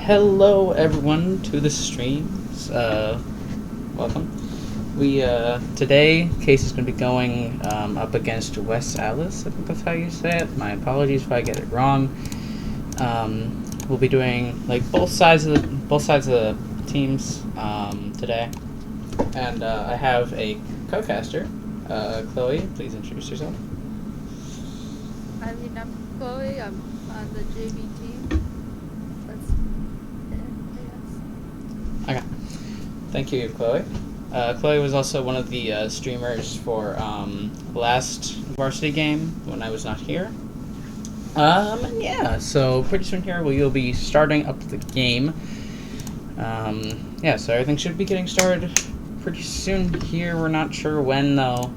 Hello everyone to the streams. Welcome. Today, Case is going to be going up against West Allis. I think that's how you say it. My apologies if I get it wrong. We'll be doing like both sides of the teams today, and I have a co-caster, Chloe. Please introduce yourself. I'm Chloe. I'm on the JV team. That's it, I guess. Okay. Thank you, Chloe. Chloe was also one of the streamers for last Varsity game when I was not here. Yeah, so pretty soon here we'll be starting up the game. Yeah, so everything should be getting started pretty soon here. We're not sure when though.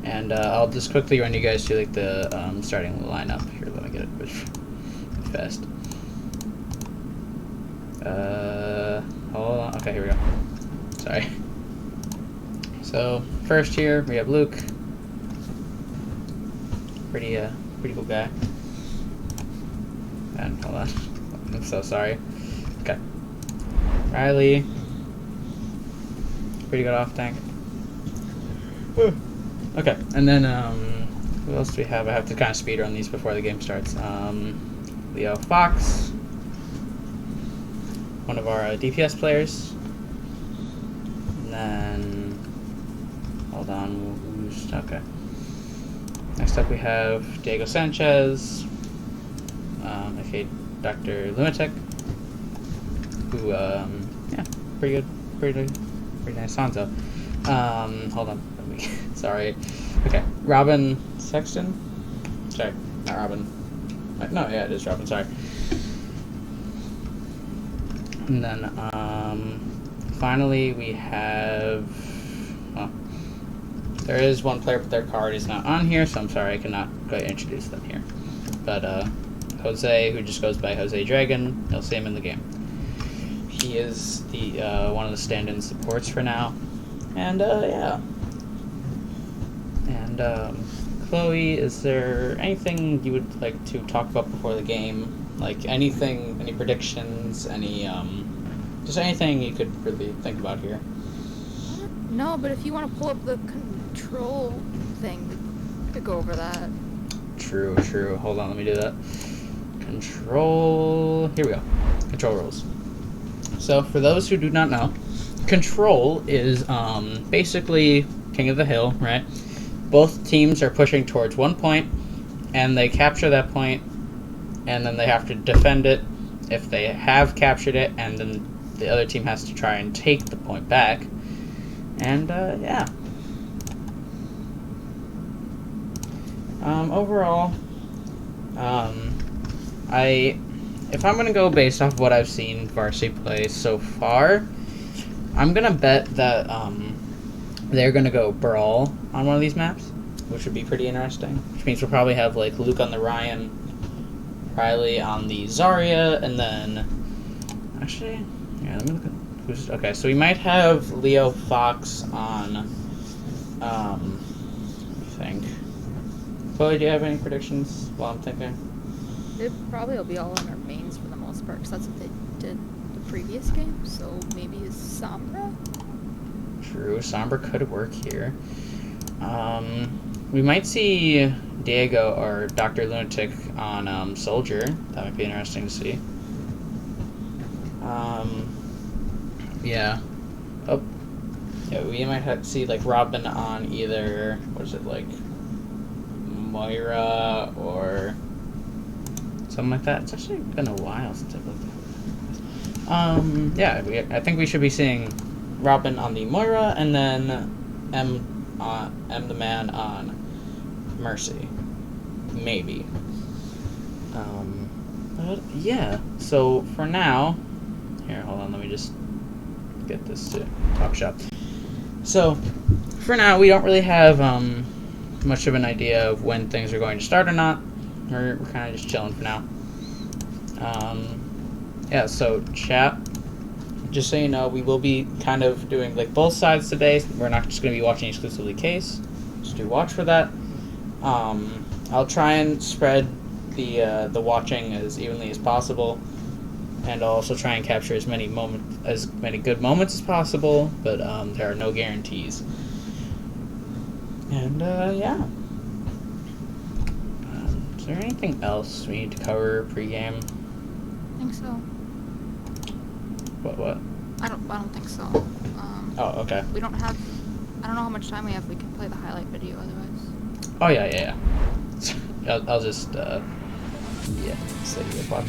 And I'll just quickly run you guys through like the starting lineup. Here, let me get it fast. Hold on. Okay, here we go. Sorry. So first here we have Luke. Pretty cool guy. And hold on. I'm so sorry. Okay. Riley. Pretty good off tank. Woo. Okay, and then who else do we have? I have to kind of speed run these before the game starts. Leo Fox, one of our DPS players. And then, hold on, okay. Next up we have Diego Sanchez, aka Dr. Lunatic, who, yeah, pretty nice Hanzo. Hold on. Sorry. Okay. Robin Sexton? Sorry. Not Robin. No, yeah, it is Robin. Sorry. And then, finally we have... Well, there is one player, but their card is not on here, so I'm sorry I cannot quite introduce them here. But, Jose, who just goes by Jose Dragon, you'll see him in the game. He is the, one of the stand-in supports for now. And, yeah. And, Chloe, is there anything you would like to talk about before the game? Like anything, any predictions, any, just anything you could really think about here? No, but if you want to pull up the control thing, we could go over that. True. Hold on, let me do that. Control, here we go. Control rules. So, for those who do not know, control is, basically King of the Hill, right? Both teams are pushing towards one point, and they capture that point, and then they have to defend it if they have captured it, and then the other team has to try and take the point back. And, yeah. Overall, if I'm gonna go based off of what I've seen Varsity play so far, I'm gonna bet that, they're gonna go Brawl on one of these maps, which would be pretty interesting. Which means we'll probably have like Luke on the Ryan, Riley on the Zarya, and then actually, yeah, let me look at who's okay. So we might have Leo Fox on. I think. Chloe, do you have any predictions while I'm thinking? It probably will be all on our mains for the most part, because that's what they did the previous game. So maybe it's Sombra. True, Sombra could work here. We might see Diego or Dr. Lunatic on Soldier. That might be interesting to see. Yeah. Oh. Yeah, we might see like Robin on either, what is it, like Moira or something like that. It's actually been a while since I've looked at it. Yeah, I think we should be seeing Robin on the Moira, and then M the Man on Mercy, maybe. But yeah. So for now, here, hold on. Let me just get this to Talk Shop. So for now, we don't really have much of an idea of when things are going to start or not. We're kind of just chilling for now. Yeah. So chat. Just so you know, we will be kind of doing like both sides today. We're not just going to be watching exclusively Case. Just do watch for that. I'll try and spread the watching as evenly as possible. and I'll also try and capture as many good moments as possible, but there are no guarantees. And yeah. Is there anything else we need to cover pregame? I think so. What? I don't think so. Oh, okay. We don't have. I don't know how much time we have. We can play the highlight video otherwise. Oh yeah. I'll just yeah. So you guys watch.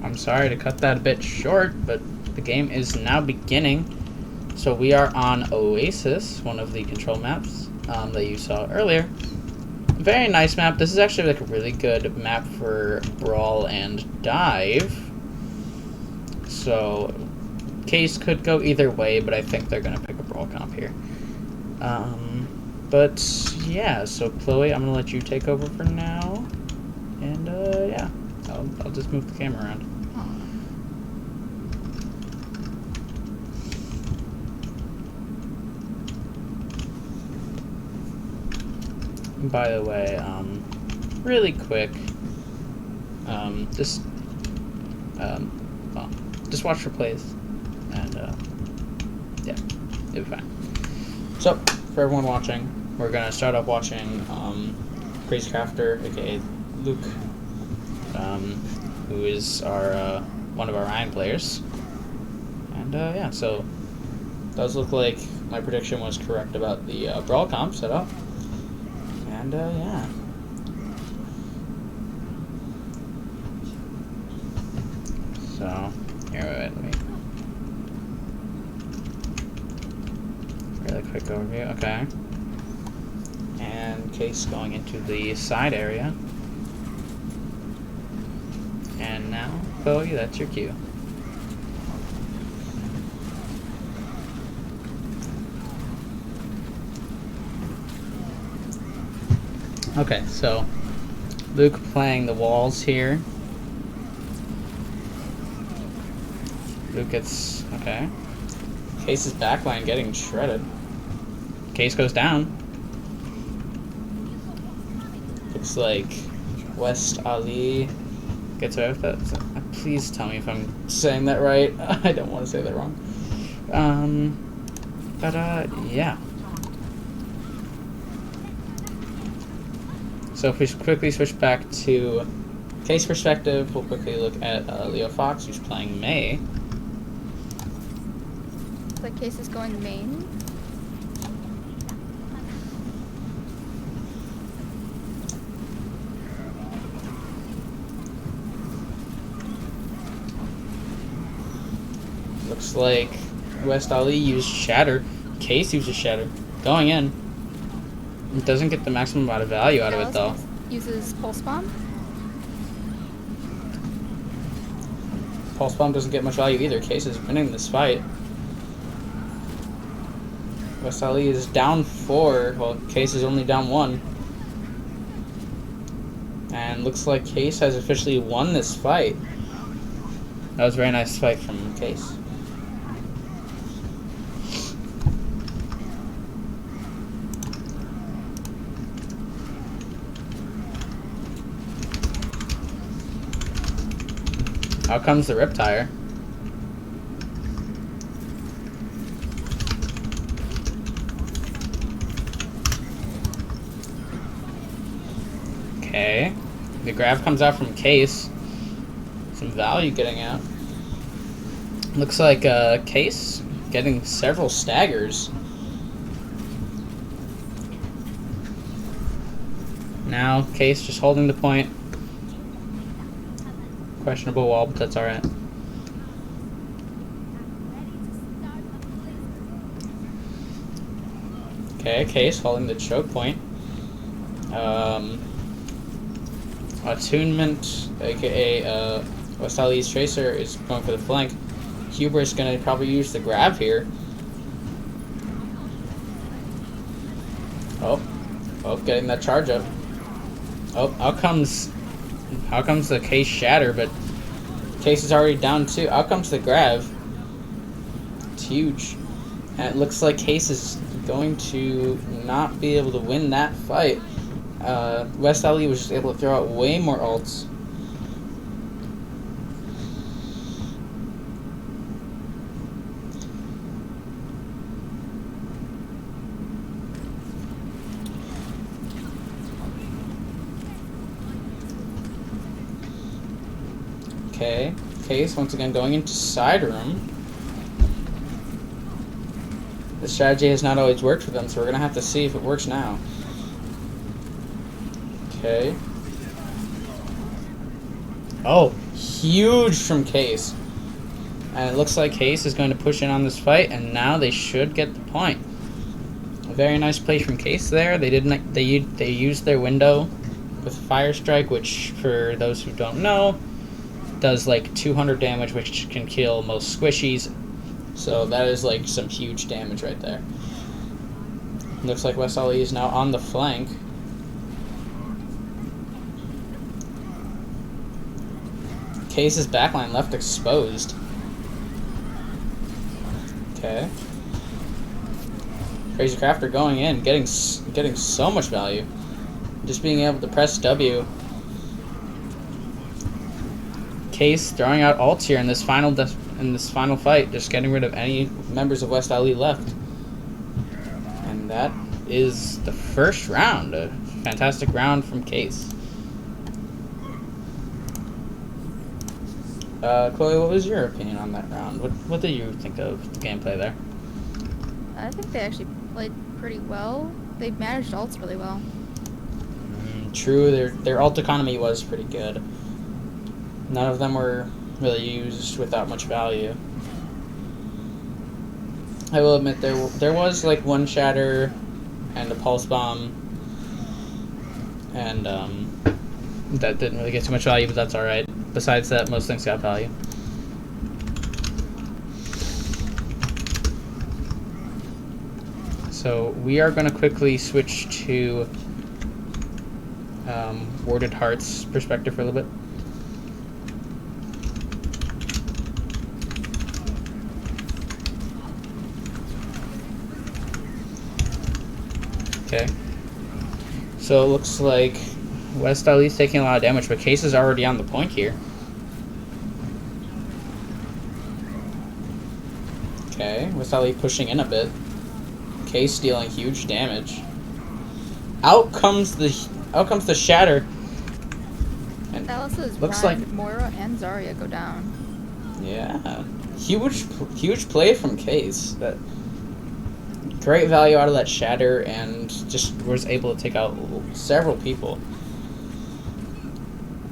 I'm sorry to cut that a bit short, but the game is now beginning. So we are on Oasis, one of the control maps that you saw earlier. Very nice map. This is actually like a really good map for brawl and dive. So case could go either way, but I think they're gonna pick a brawl comp here. But yeah, so Chloe, I'm gonna let you take over for now, and yeah, I'll just move the camera around. By the way, really quick, just watch for plays, and yeah, it'll be fine. So, for everyone watching, we're gonna start off watching Crazy Crafter, aka Luke, who is our one of our Ryan players, and yeah, so it does look like my prediction was correct about the brawl comp setup. And yeah. So, here, wait, let me. Really quick overview, okay. And Case going into the side area. And now, Chloe, that's your cue. Okay, so Luke playing the walls here. Luke gets, okay. Case's backline getting shredded. Case goes down. Looks like West Allis gets away with it. So, please tell me if I'm saying that right. I don't want to say that wrong. Yeah. So if we quickly switch back to Case perspective, we'll quickly look at Leo Fox, who's playing May. Looks like Case is going main. Looks like West Allis used Shatter. Case uses Shatter. Going in. It doesn't get the maximum amount of value out of it, though. Uses Pulse Bomb. Pulse Bomb doesn't get much value either. Case is winning this fight. West Allis is down 4, while Case is only down 1. And looks like Case has officially won this fight. That was a very nice fight from Case. Out comes the Riptire. Okay. The grab comes out from Case. Some value getting out. Looks like Case getting several staggers. Now, Case just holding the point. Questionable wall, but that's alright. Okay, Case holding the choke point. Attunement, aka West Allis Tracer, is going for the flank. Huber's gonna probably use the grab here. Oh, getting that charge up. Oh, out comes the Case shatter, but Case is already down too. Out comes the grab. It's huge. And it looks like Case is going to not be able to win that fight. West Allis was just able to throw out way more ults. Okay, Case once again going into side room. The strategy has not always worked for them, so we're gonna have to see if it works now. Okay. Oh, huge from Case. And it looks like Case is going to push in on this fight, and now they should get the point. A very nice play from Case there. They used their window with Fire Strike, which, for those who don't know, does like 200 damage, which can kill most squishies. So that is like some huge damage right there. Looks like West Allis is now on the flank. Case's backline left exposed. Okay. Crazy Crafter going in, getting so much value. Just being able to press W. Case throwing out ults here in this final fight, just getting rid of any members of West Allis left. And that is the first round. A fantastic round from Case. Chloe, what was your opinion on that round? What did you think of the gameplay there? I think they actually played pretty well. They managed ults really well. True, their ult economy was pretty good. None of them were really used without much value. I will admit there was like one shatter and a pulse bomb, and that didn't really get too much value, but that's alright. Besides that, most things got value. So we are going to quickly switch to Warded Heart's perspective for a little bit. Okay. So it looks like West Allis taking a lot of damage, but Case is already on the point here. Okay, West Allis pushing in a bit. Case dealing huge damage. Out comes the shatter. And Alice's looks Ryan, like Moira and Zarya go down. Yeah, huge play from Case. That great value out of that shatter, and just was able to take out several people.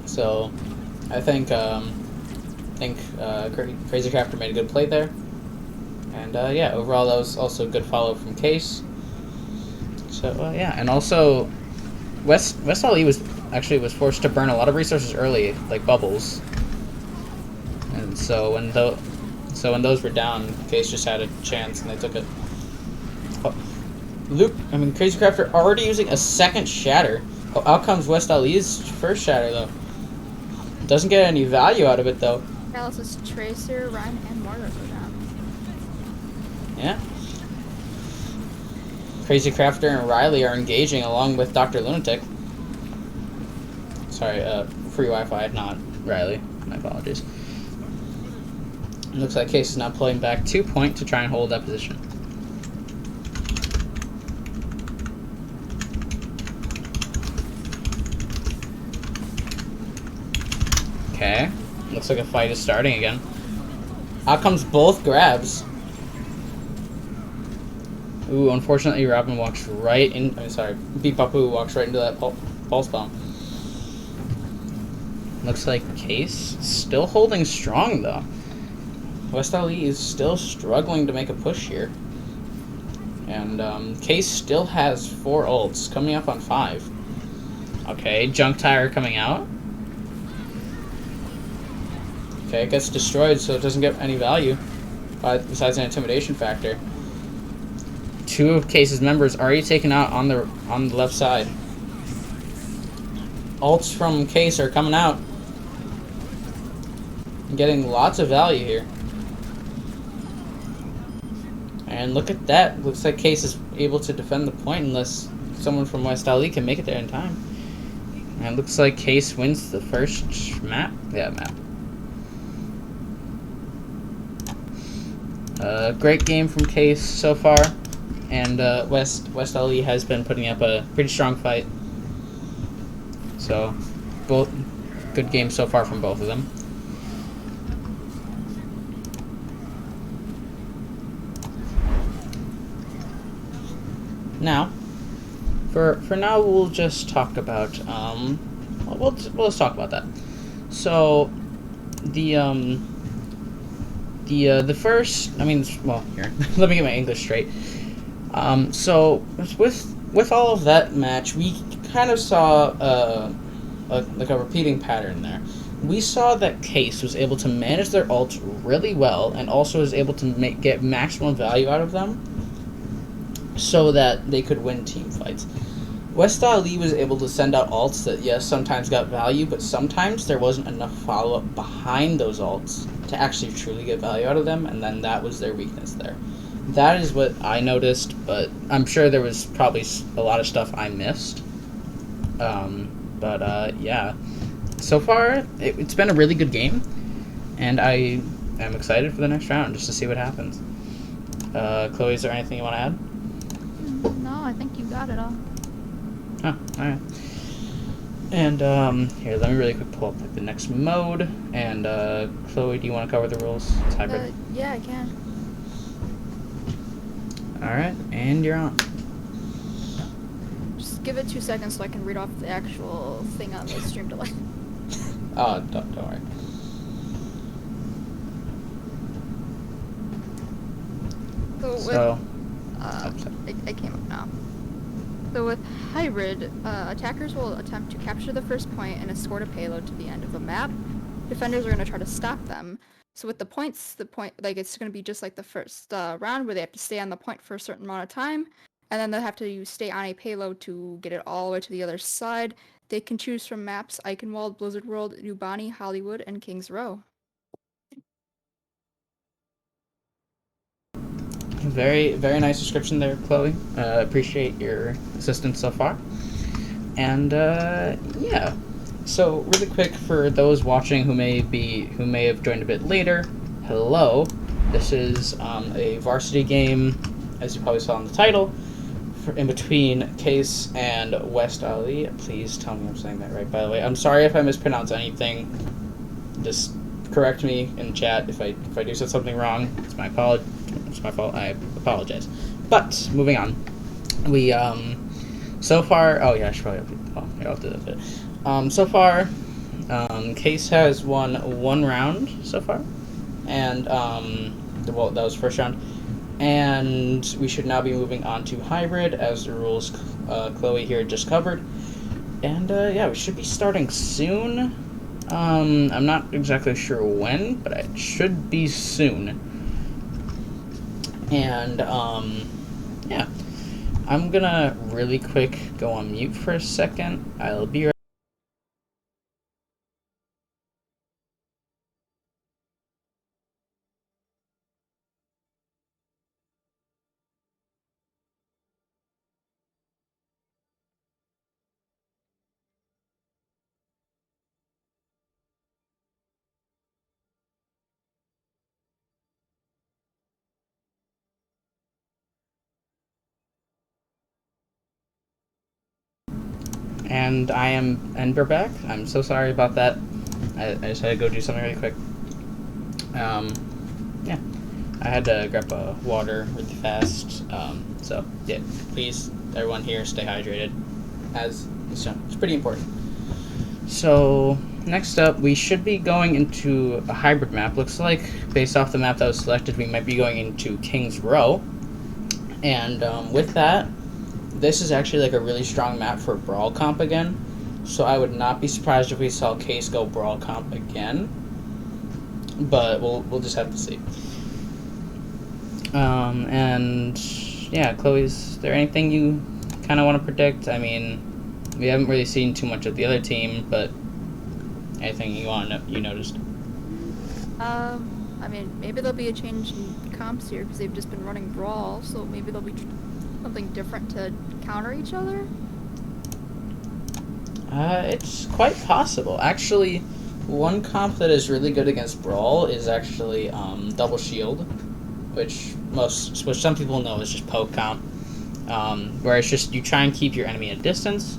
So, I think Crazy Crafter made a good play there, and yeah, overall that was also a good follow from Case. So yeah, and also West Allis was forced to burn a lot of resources early, like bubbles, and so when those were down, Case just had a chance and they took it. Oh, Crazy Crafter already using a second shatter. Oh, out comes West Allis' first shatter though. Doesn't get any value out of it though. Alice's Tracer, Ryan, and Moira go down. Yeah. Crazy Crafter and Riley are engaging along with Dr. Lunatic. Sorry, free Wi-Fi, not Riley. My apologies. It looks like Case is now pulling back 2 point to try and hold that position. Okay. Looks like a fight is starting again. Out comes both grabs. Ooh, unfortunately, Robin walks right in. I'm sorry, Beepapu walks right into that pulse bomb. Looks like Case still holding strong though. West Allis is still struggling to make a push here. And Case still has 4 ults, coming up on 5. Okay, Junk Tire coming out. Okay, it gets destroyed, so it doesn't get any value, besides an intimidation factor. 2 of Case's members already taken out on the left side. Ults from Case are coming out. Getting lots of value here. And look at that. Looks like Case is able to defend the point unless someone from West Allis can make it there in time. And it looks like Case wins the first map. Yeah, map. Great game from Case so far. And West Allis has been putting up a pretty strong fight. So, both good games so far from both of them. Now, for now, we'll just talk about we'll just talk about that. So, the first, I mean, well, here, let me get my English straight. So with all of that match, we kind of saw like a repeating pattern there. We saw that Case was able to manage their ults really well, and also was able to get maximum value out of them, so that they could win team fights. West Allis was able to send out ults that, yes, sometimes got value, but sometimes there wasn't enough follow-up behind those ults to actually truly get value out of them, and then that was their weakness there. That is what I noticed, but I'm sure there was probably a lot of stuff I missed. Yeah. So far, it's been a really good game, and I am excited for the next round, just to see what happens. Chloe, is there anything you want to add? No, I think you got it all. Oh, alright. And, here, let me really quick pull up like, the next mode. And, Chloe, do you want to cover the rules? It's hybrid. Yeah, I can. Alright, and you're on. Just give it 2 seconds so I can read off the actual thing on the stream delay. Oh, don't worry. I came up now. So with hybrid, attackers will attempt to capture the first point and escort a payload to the end of the map. Defenders are going to try to stop them. So with the points, it's going to be just like the first round, where they have to stay on the point for a certain amount of time, and then they'll have to stay on a payload to get it all the way to the other side. They can choose from maps Eichenwald, Blizzard World, New Bonnie, Hollywood, and Kings Row. Very, very nice description there, Chloe. Appreciate your assistance so far. And yeah. So really quick for those watching who may have joined a bit later. Hello. This is a varsity game, as you probably saw in the title, in between Case and West Allis. Please tell me I'm saying that right. By the way, I'm sorry if I mispronounce anything. Just correct me in chat if I do something wrong. It's my fault. I apologize. But moving on, we so far. Oh yeah, I should probably. I'll do that bit. So far, Case has won 1 round so far, and well, that was first round, and we should now be moving on to hybrid as the rules Chloe here just covered, and yeah, we should be starting soon. I'm not exactly sure when, but it should be soon. And, yeah. I'm gonna really quick go on mute for a second. I'll be right. And we're back. I'm so sorry about that. I just had to go do something really quick. Yeah. I had to grab a water really fast. So yeah, please, everyone here, stay hydrated. As it's pretty important. So next up, we should be going into a hybrid map. Looks like, based off the map that was selected, we might be going into King's Row. And with that, this is actually like a really strong map for Brawl Comp again. So I would not be surprised if we saw Case go Brawl Comp again. But we'll just have to see. And yeah, Chloe, is there anything you kind of want to predict? I mean, we haven't really seen too much of the other team, but anything you noticed? I mean, maybe there'll be a change in comps here because they've just been running Brawl, so maybe there'll be something different to counter each other. It's quite possible. Actually, one comp that is really good against Brawl is actually Double Shield, which some people know is just poke comp, where it's just you try and keep your enemy at a distance,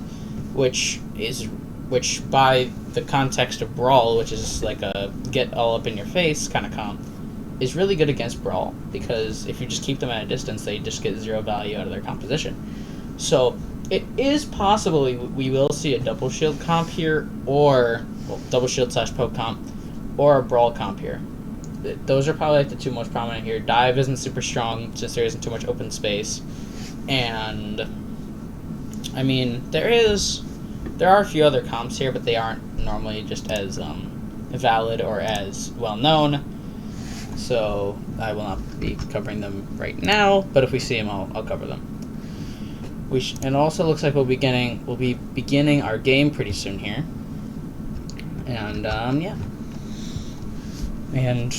which by the context of Brawl, which is like a get all up in your face kind of comp, is really good against Brawl, because if you just keep them at a distance, they just get 0 value out of their composition. So it is possible we will see a Double Shield comp here, or Double Shield / poke comp, or a Brawl comp here. Those are probably like the two most prominent here. Dive isn't super strong since there isn't too much open space, and I mean there are a few other comps here, but they aren't normally just as valid or as well known. So I will not be covering them right now, but if we see them, I'll cover them. And also looks like we'll be beginning our game pretty soon here. And yeah. And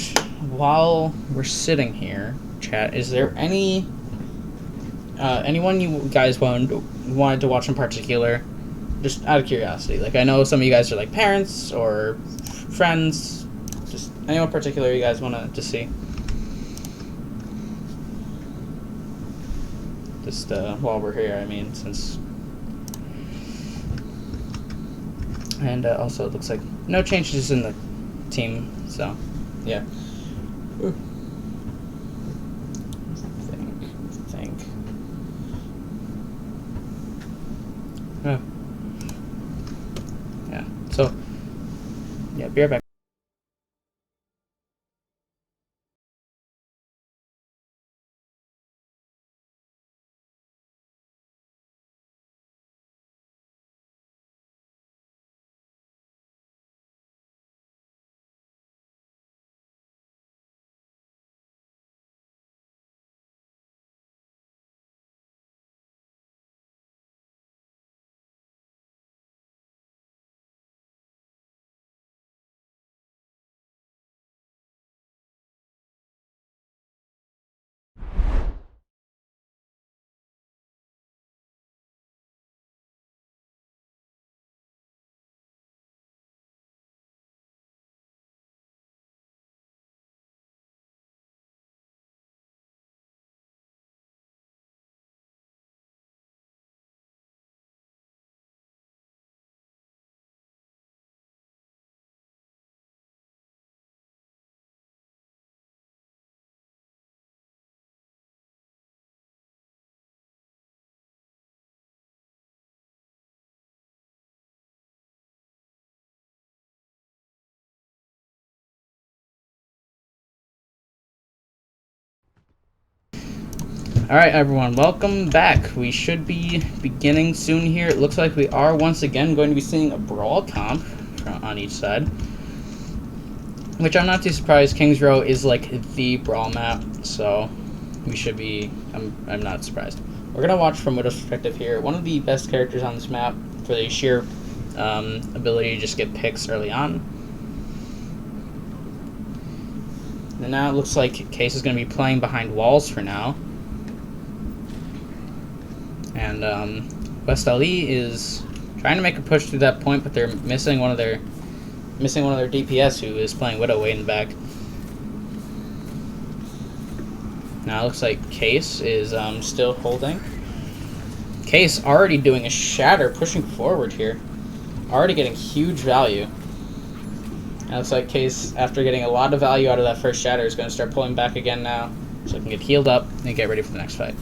while we're sitting here, chat, is there anyone you guys wanted to watch in particular? Just out of curiosity. Like, I know some of you guys are like parents or friends. Just anyone particular you guys want to see? Just while we're here, I mean, since. And also, it looks like no changes in the team, so yeah. Think. Oh. Yeah. So, yeah, be right back. Alright, everyone, welcome back. We should be beginning soon here. It looks like we are once again going to be seeing a Brawl comp on each side, which I'm not too surprised. King's Row is like the Brawl map, so we should be. I'm not surprised. We're gonna watch from Widow's perspective here. One of the best characters on this map for the sheer ability to just get picks early on. And now it looks like Case is going to be playing behind walls for now. And West Allis is trying to make a push through that point, but they're missing one of their DPS, who is playing Widow way in the back. Now it looks like Case is still holding. Case already doing a shatter, pushing forward here. Already getting huge value. And it's like Case, after getting a lot of value out of that first shatter, is going to start pulling back again now, so I can get healed up and get ready for the next fight.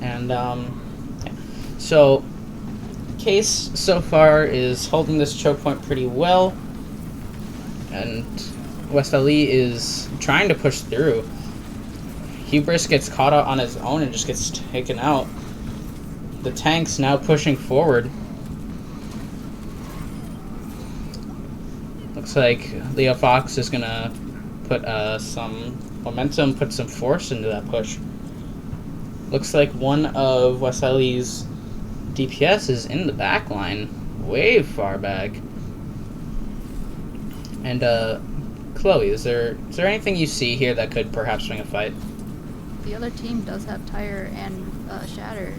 And yeah. So Case so far is holding this choke point pretty well, and West Allis is trying to push through. Hubris gets caught out on his own and just gets taken out. The tank's now pushing forward. Looks like Leo Fox is gonna put some momentum, put some force into that push. Looks like one of West Allis' DPS is in the back line, way far back. And Chloe, is there anything you see here that could perhaps swing a fight? The other team does have Tire and Shatter.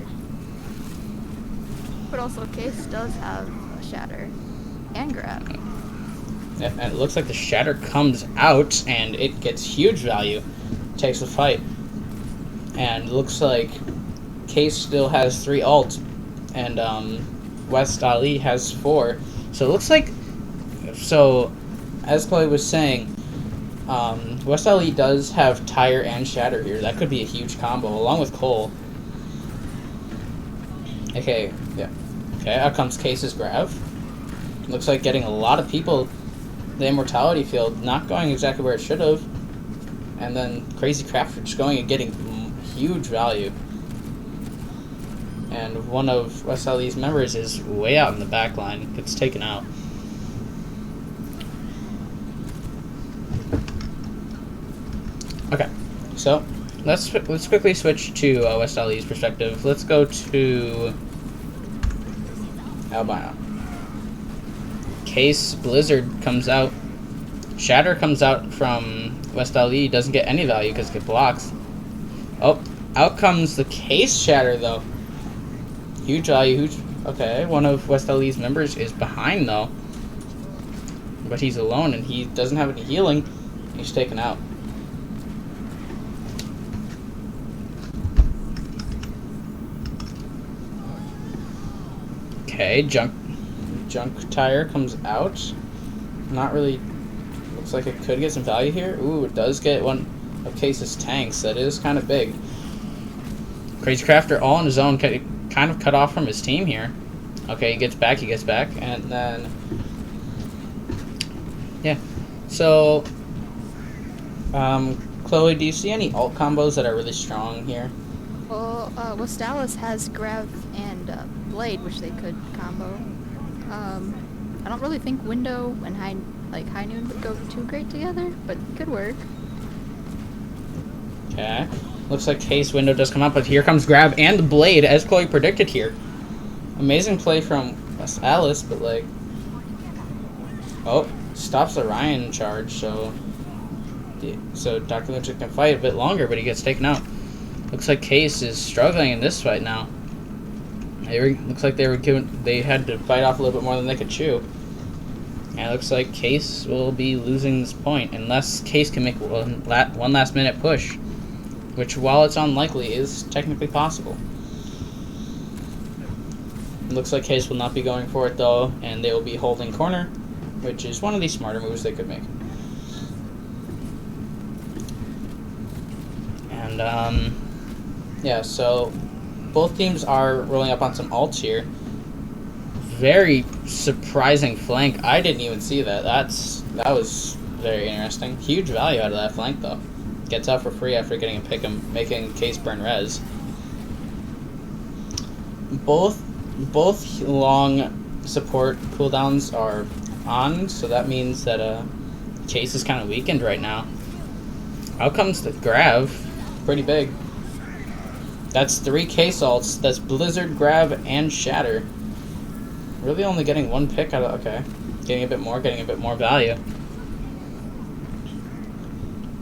But also Case does have a Shatter and Grab. Yeah, and it looks like the Shatter comes out and it gets huge value. Takes the fight. And looks like Case still has 3 ults and West Allis has 4. So it looks like, as Chloe was saying, West Allis does have Tire and Shatter here. That could be a huge combo, along with Cole. Okay, yeah. Okay, out comes Case's Grav. Looks like getting a lot of people the Immortality field, not going exactly where it should have. And then Crazy Crafter just going and getting huge value. And one of West Allis' members is way out in the back line, gets taken out. Okay, so let's quickly switch to West Allis' perspective. Let's go to Albino. Case Blizzard comes out. Shatter comes out from West Allis. Doesn't get any value because it blocks. Oh, out comes the Case Shatter though. Huge value. Huge. Okay, one of West Allis' members is behind though, but he's alone and he doesn't have any healing. He's taken out. Okay, junk Tire comes out. Not really. Looks like it could get some value here. Ooh, it does get one of Case's tanks. That is kind of big. Crazy Crafter all on his own, kind of cut off from his team here. Okay, he gets back, and then yeah. So, Chloe, do you see any ult combos that are really strong here? Well, West Allis has Grav and Blade, which they could combo. I don't really think Window and High Noon would go too great together, but it could work. Okay. Looks like Case Window does come up, but here comes Grab and the Blade, as Chloe predicted here. Amazing play from West Allis, but like... Oh, stops the Ryan charge, so Dr. Lucic can fight a bit longer, but he gets taken out. Looks like Case is struggling in this fight now. Looks like they had to bite off a little bit more than they could chew. And it looks like Case will be losing this point unless Case can make one last minute push, which, while it's unlikely, is technically possible. It looks like Case will not be going for it though, and they will be holding corner, which is one of the smarter moves they could make. And yeah, so both teams are rolling up on some ults here. Very surprising flank. I didn't even see that. That was very interesting. Huge value out of that flank though. Gets out for free after getting a pick and making Case burn res. Both long support cooldowns are on, so that means that Case is kind of weakened right now. Out comes the Grav. Pretty big. That's 3 Case ults. That's Blizzard, Grab, and Shatter. Really only getting 1 pick out of... Okay. Getting a bit more value.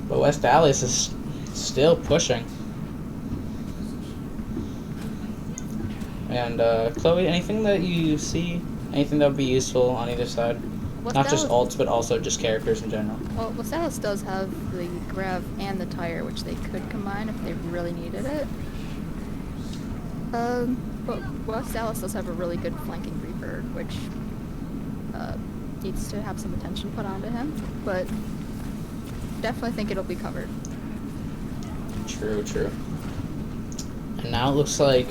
But West Allis is still pushing. And, Chloe, anything that you see? Anything that would be useful on either side? Not just ults, but also just characters in general. Well, West Allis does have the Grav and the Tire, which they could combine if they really needed it. But West Allis does have a really good flanking Reaper, which needs to have some attention put onto him, but definitely think it'll be covered. True, true. And now it looks like...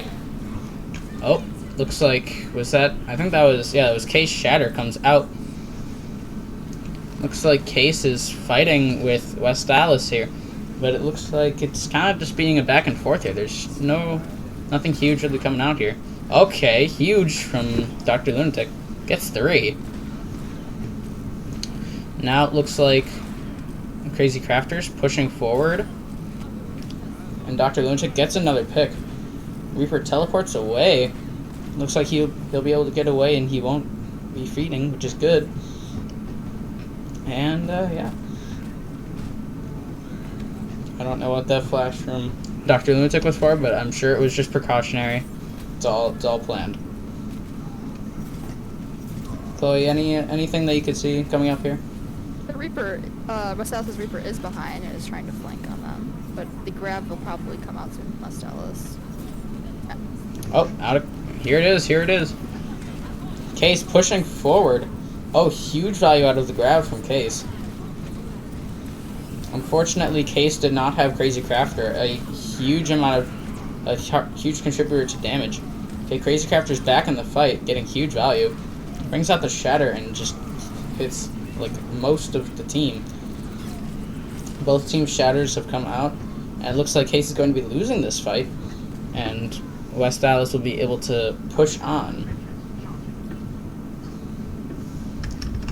Oh, looks like... Was that... I think that was... Yeah, it was Case Shatter comes out. Looks like Case is fighting with West Allis here. But it looks like it's kind of just being a back and forth here. There's nothing huge really coming out here. Okay, huge from Dr. Lunatic. Gets 3. Now it looks like Crazy Crafter's pushing forward. And Dr. Lunatic gets another pick. Reaper teleports away. Looks like he'll be able to get away and he won't be feeding, which is good. And, yeah. I don't know what that flash from Dr. Lunatic was for, but I'm sure it was just precautionary. It's all planned. Chloe, anything that you could see coming up here? The Reaper, West Allis' Reaper is behind and is trying to flank on them, but the grab will probably come out soon from West Allis. Oh, here it is. Case pushing forward. Oh, huge value out of the grab from Case. Unfortunately, Case did not have Crazy Crafter, a huge contributor to damage. Okay, Crazy Crafter's back in the fight, getting huge value. Brings out the Shatter and just hits like most of the team. Both team Shatters have come out, and it looks like Case is going to be losing this fight, and West Allis will be able to push on.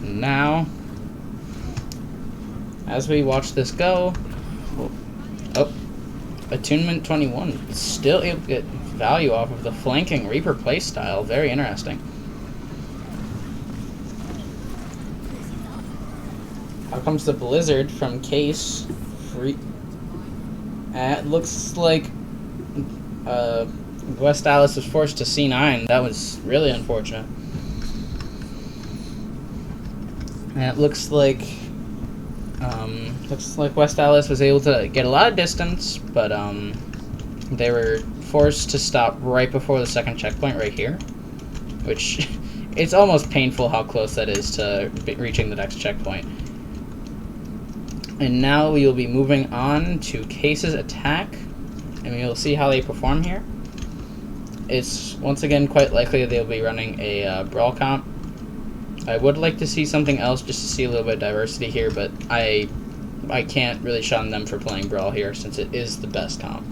Now, as we watch this go, oh, Attunement 21 still able to get value off of the flanking Reaper playstyle. Very interesting. Out comes the Blizzard from Case. It looks like West Allis was forced to C9. That was really unfortunate. And it looks like West Allis was able to get a lot of distance, but they were forced to stop right before the second checkpoint right here, which it's almost painful how close that is to reaching the next checkpoint. And now we will be moving on to Case's attack, and we will see how they perform here. It's once again quite likely they'll be running a brawl comp. I would like to see something else just to see a little bit of diversity here, but I can't really shun them for playing brawl here since it is the best comp.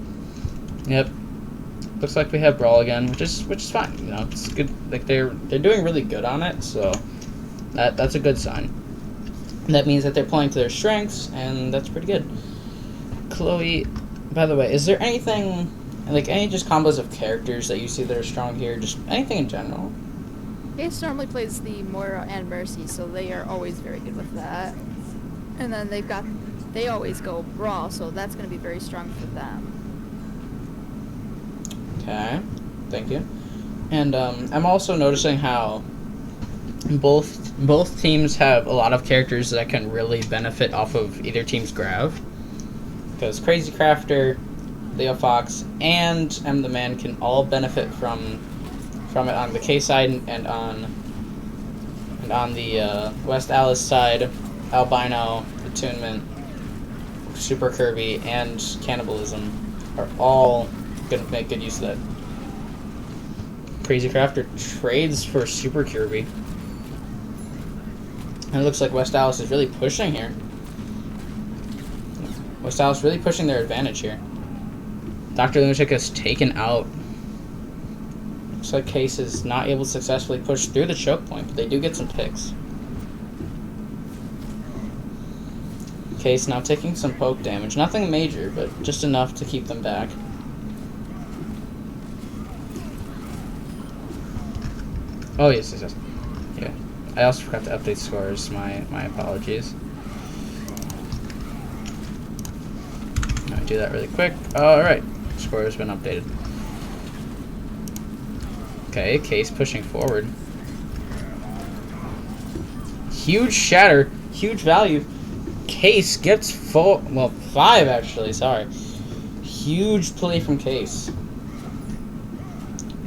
Yep, looks like we have brawl again, which is fine. You know, it's good. Like they're doing really good on it, so that's a good sign. That means that they're playing to their strengths, and that's pretty good. Chloe, by the way, is there anything, like any just combos of characters that you see that are strong here? Just anything in general? Case normally plays the Moira and Mercy, so they are always very good with that. And then they always go Brawl, so that's going to be very strong for them. Okay, thank you. And I'm also noticing how both teams have a lot of characters that can really benefit off of either team's grab. Because Crazy Crafter, Leo Fox, and M the Man can all benefit from it on the K side and on the West Allis side. Albino, Attunement, Super Kirby, and Cannibalism are all going to make good use of that. Crazy Crafter trades for Super Kirby. And it looks like West Allis is really pushing here. West Allis really pushing their advantage here. Dr. Lunatic is taken out. Looks like Case is not able to successfully push through the choke point, but they do get some picks. Case now taking some poke damage. Nothing major, but just enough to keep them back. Oh, yes. Yeah. I also forgot to update scores. My apologies. I'll do that really quick. Alright. Score has been updated. Okay, Case pushing forward. Huge shatter. Huge value. Case gets 5 actually, sorry. Huge play from Case.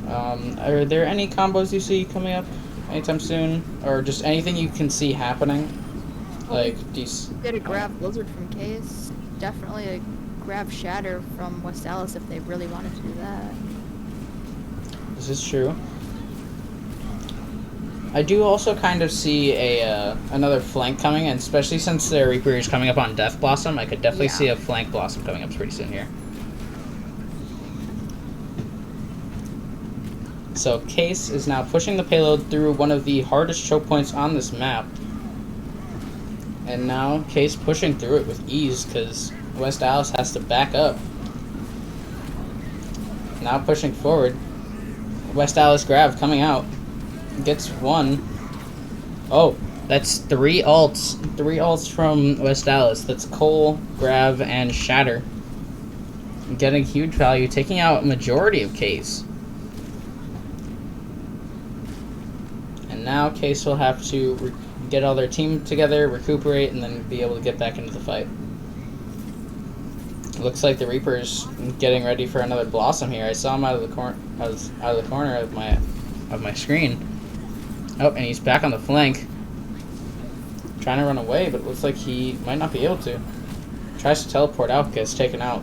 Are there any combos you see coming up? anytime soon, or just anything you can see happening? Like, Get a grab Blizzard from Case. Definitely a grab Shatter from West Allis if they really wanted to do that. This is true. I do also kind of see another flank coming, and especially since their Reaper is coming up on Death Blossom, I could definitely see a flank Blossom coming up pretty soon here. So Case is now pushing the payload through one of the hardest choke points on this map. And now Case pushing through it with ease because West Allis has to back up. Now pushing forward. West Allis grab coming out. Gets one. Oh, that's 3 ults. 3 ults from West Allis. That's Cole, Grav, and Shatter. Getting huge value, taking out a majority of Case. And now Case will have to get all their team together, recuperate, and then be able to get back into the fight. Looks like the Reaper's getting ready for another Blossom here. I saw him out of the corner of my screen. Oh, and he's back on the flank. Trying to run away, but it looks like he might not be able to. Tries to teleport out, gets taken out.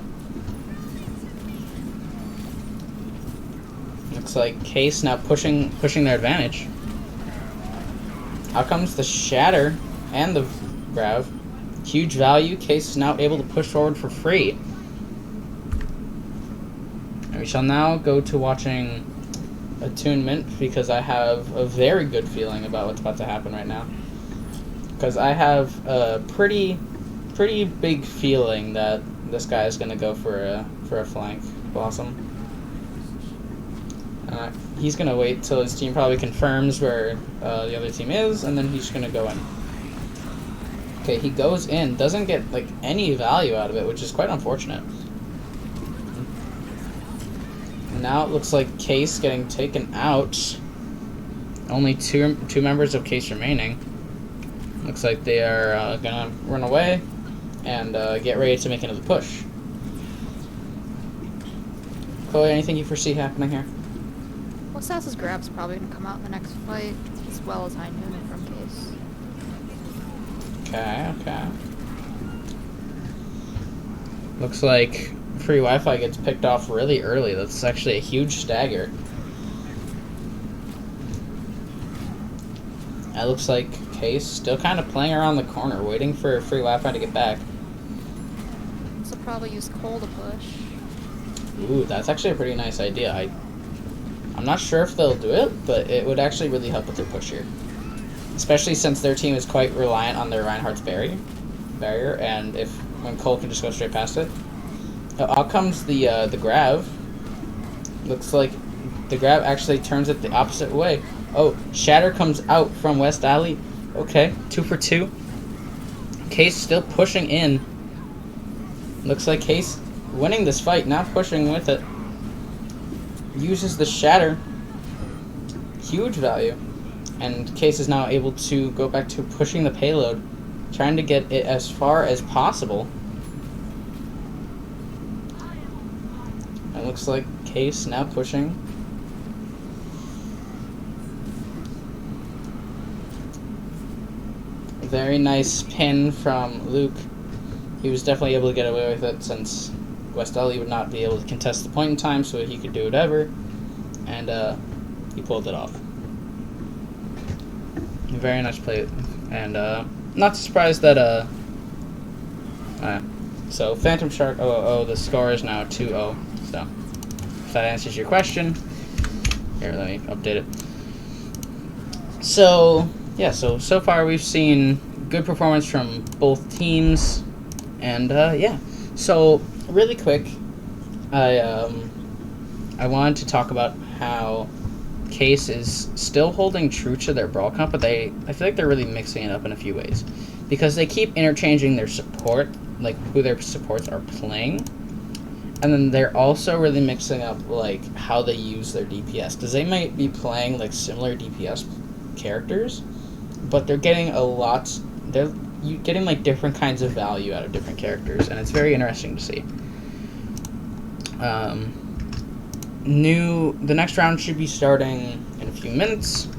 Looks like Case now pushing their advantage. Out comes the Shatter and the Grav. Huge value. Case is now able to push forward for free. And we shall now go to watching Attunement because I have a very good feeling about what's about to happen right now. Because I have a pretty big feeling that this guy is going to go for a flank Blossom. He's going to wait till his team probably confirms where the other team is, and then he's going to go in. Okay, he goes in, doesn't get like any value out of it, which is quite unfortunate. Now it looks like Case getting taken out. Only two members of Case remaining. Looks like they are gonna run away and get ready to make another push. Chloe, anything you foresee happening here? Well, Sass's grab's probably gonna come out in the next fight, as well as High Noon from Case. Okay. Looks like free Wi-Fi gets picked off really early. That's actually a huge stagger. It looks like Case still kind of playing around the corner, waiting for free Wi-Fi to get back. So probably use Cole to push. Ooh, that's actually a pretty nice idea. I'm not sure if they'll do it, but it would actually really help with their push here. Especially since their team is quite reliant on their Reinhardt's barrier, and when Cole can just go straight past it. Out comes the Grav. Looks like the Grav actually turns it the opposite way. Oh, Shatter comes out from West Alley. Okay, 2 for 2. Case still pushing in. Looks like Case winning this fight, now pushing with it. Uses the Shatter. Huge value. And Case is now able to go back to pushing the payload, trying to get it as far as possible. It looks like Case now pushing. Very nice pin from Luke. He was definitely able to get away with it since West Allis would not be able to contest the point in time, so he could do whatever. And he pulled it off. Very nice play. And not surprised that so Phantom Shark 0-0, the score is now 2-0. So if that answers your question, here, let me update it. So yeah, so far we've seen good performance from both teams, and yeah. So really quick, I wanted to talk about how Case is still holding true to their brawl comp, but I feel like they're really mixing it up in a few ways, because they keep interchanging their support, like who their supports are playing, and then they're also really mixing up like how they use their DPS, because they might be playing like similar DPS characters, but they're getting getting like different kinds of value out of different characters, and it's very interesting to see. The next round should be starting in a few minutes.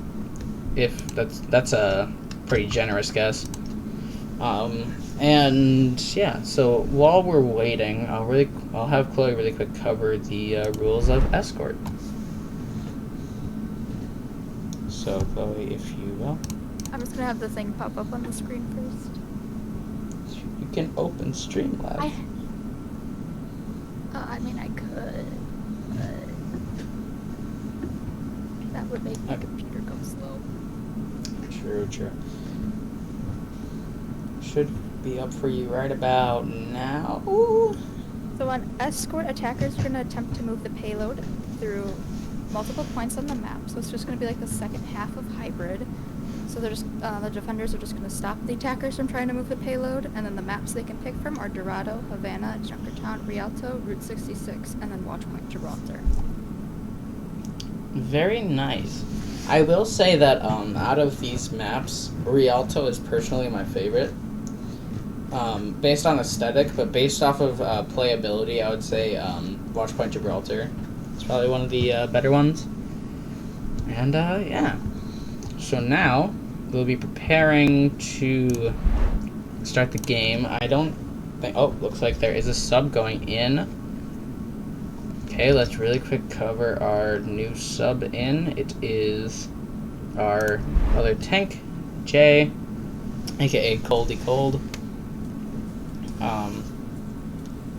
if that's a pretty generous guess. And yeah, so while we're waiting, I'll have Chloe really quick cover the rules of escort. So Chloe, if you will. I'm just gonna have the thing pop up on the screen first. You can open Streamlabs. I mean, I could, but that would make my computer go slow. True. Should be up for you right about now. Ooh. So on escort, attackers are going to attempt to move the payload through multiple points on the map. So it's just going to be like the second half of hybrid. So they're just, the defenders are just going to stop the attackers from trying to move the payload, and then the maps they can pick from are Dorado, Havana, Junkertown, Rialto, Route 66, and then Watchpoint Gibraltar. Very nice. I will say that out of these maps, Rialto is personally my favorite. Based on aesthetic, but based off of playability, I would say Watchpoint Gibraltar. It's probably one of the better ones. And yeah. So now we'll be preparing to start the game. I don't think. Oh, looks like there is a sub going in. Okay, let's really quick cover our new sub in. It is our other tank, Jay, aka Coldy Cold.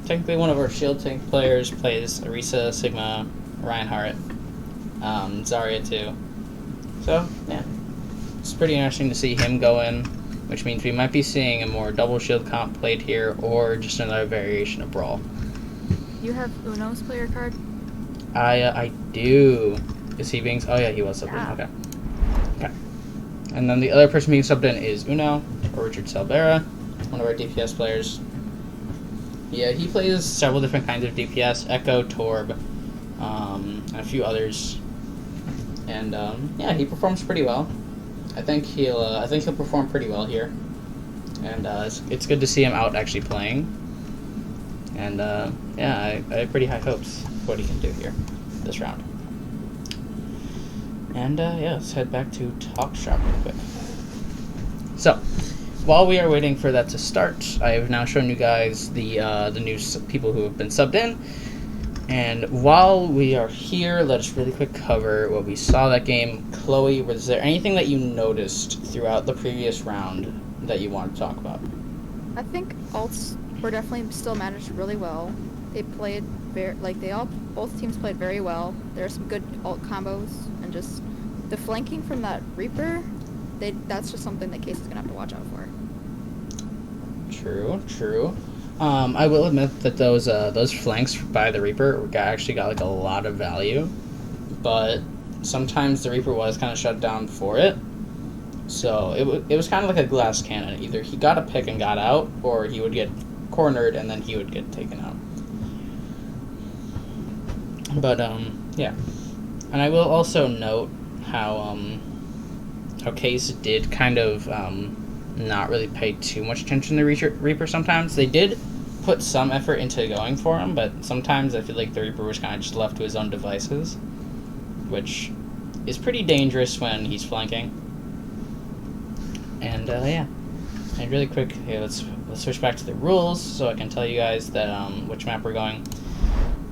Technically one of our shield tank players plays WIHSEA, Sigma, Reinhardt, Zarya too. So, yeah. It's pretty interesting to see him go in, which means we might be seeing a more double shield comp played here, or just another variation of Brawl. You have Uno's player card? I do. Is he being... Oh, yeah, he was subbed in. Okay. And then the other person being subbed in is Uno, or Richard Salvera, one of our DPS players. Yeah, he plays several different kinds of DPS, Echo, Torb, and a few others. And, yeah, he performs pretty well. I think he'll perform pretty well here. And, it's good to see him out actually playing. And, yeah, I have pretty high hopes for what he can do here this round. And, yeah, let's head back to Talk Shop real quick. So, while we are waiting for that to start, I have now shown you guys the new people who have been subbed in. And while we are here, let's really quick cover what we saw that game. Chloe, was there anything that you noticed throughout the previous round that you want to talk about? I think alts were definitely still managed really well. They played both teams played very well. There are some good alt combos, and just the flanking from that Reaper, that's just something that Case is gonna have to watch out for. True. I will admit that those flanks by the Reaper actually got like a lot of value, but sometimes the Reaper was kind of shut down for it. So it was kind of like a glass cannon. Either he got a pick and got out, or he would get cornered and then he would get taken out. But yeah, and I will also note how Case did kind of not really pay too much attention to the Reaper sometimes. They did put some effort into going for him, but sometimes I feel like the Reaper was kind of just left to his own devices, which is pretty dangerous when he's flanking. And yeah, and really quick, okay, let's switch back to the rules so I can tell you guys that which map we're going.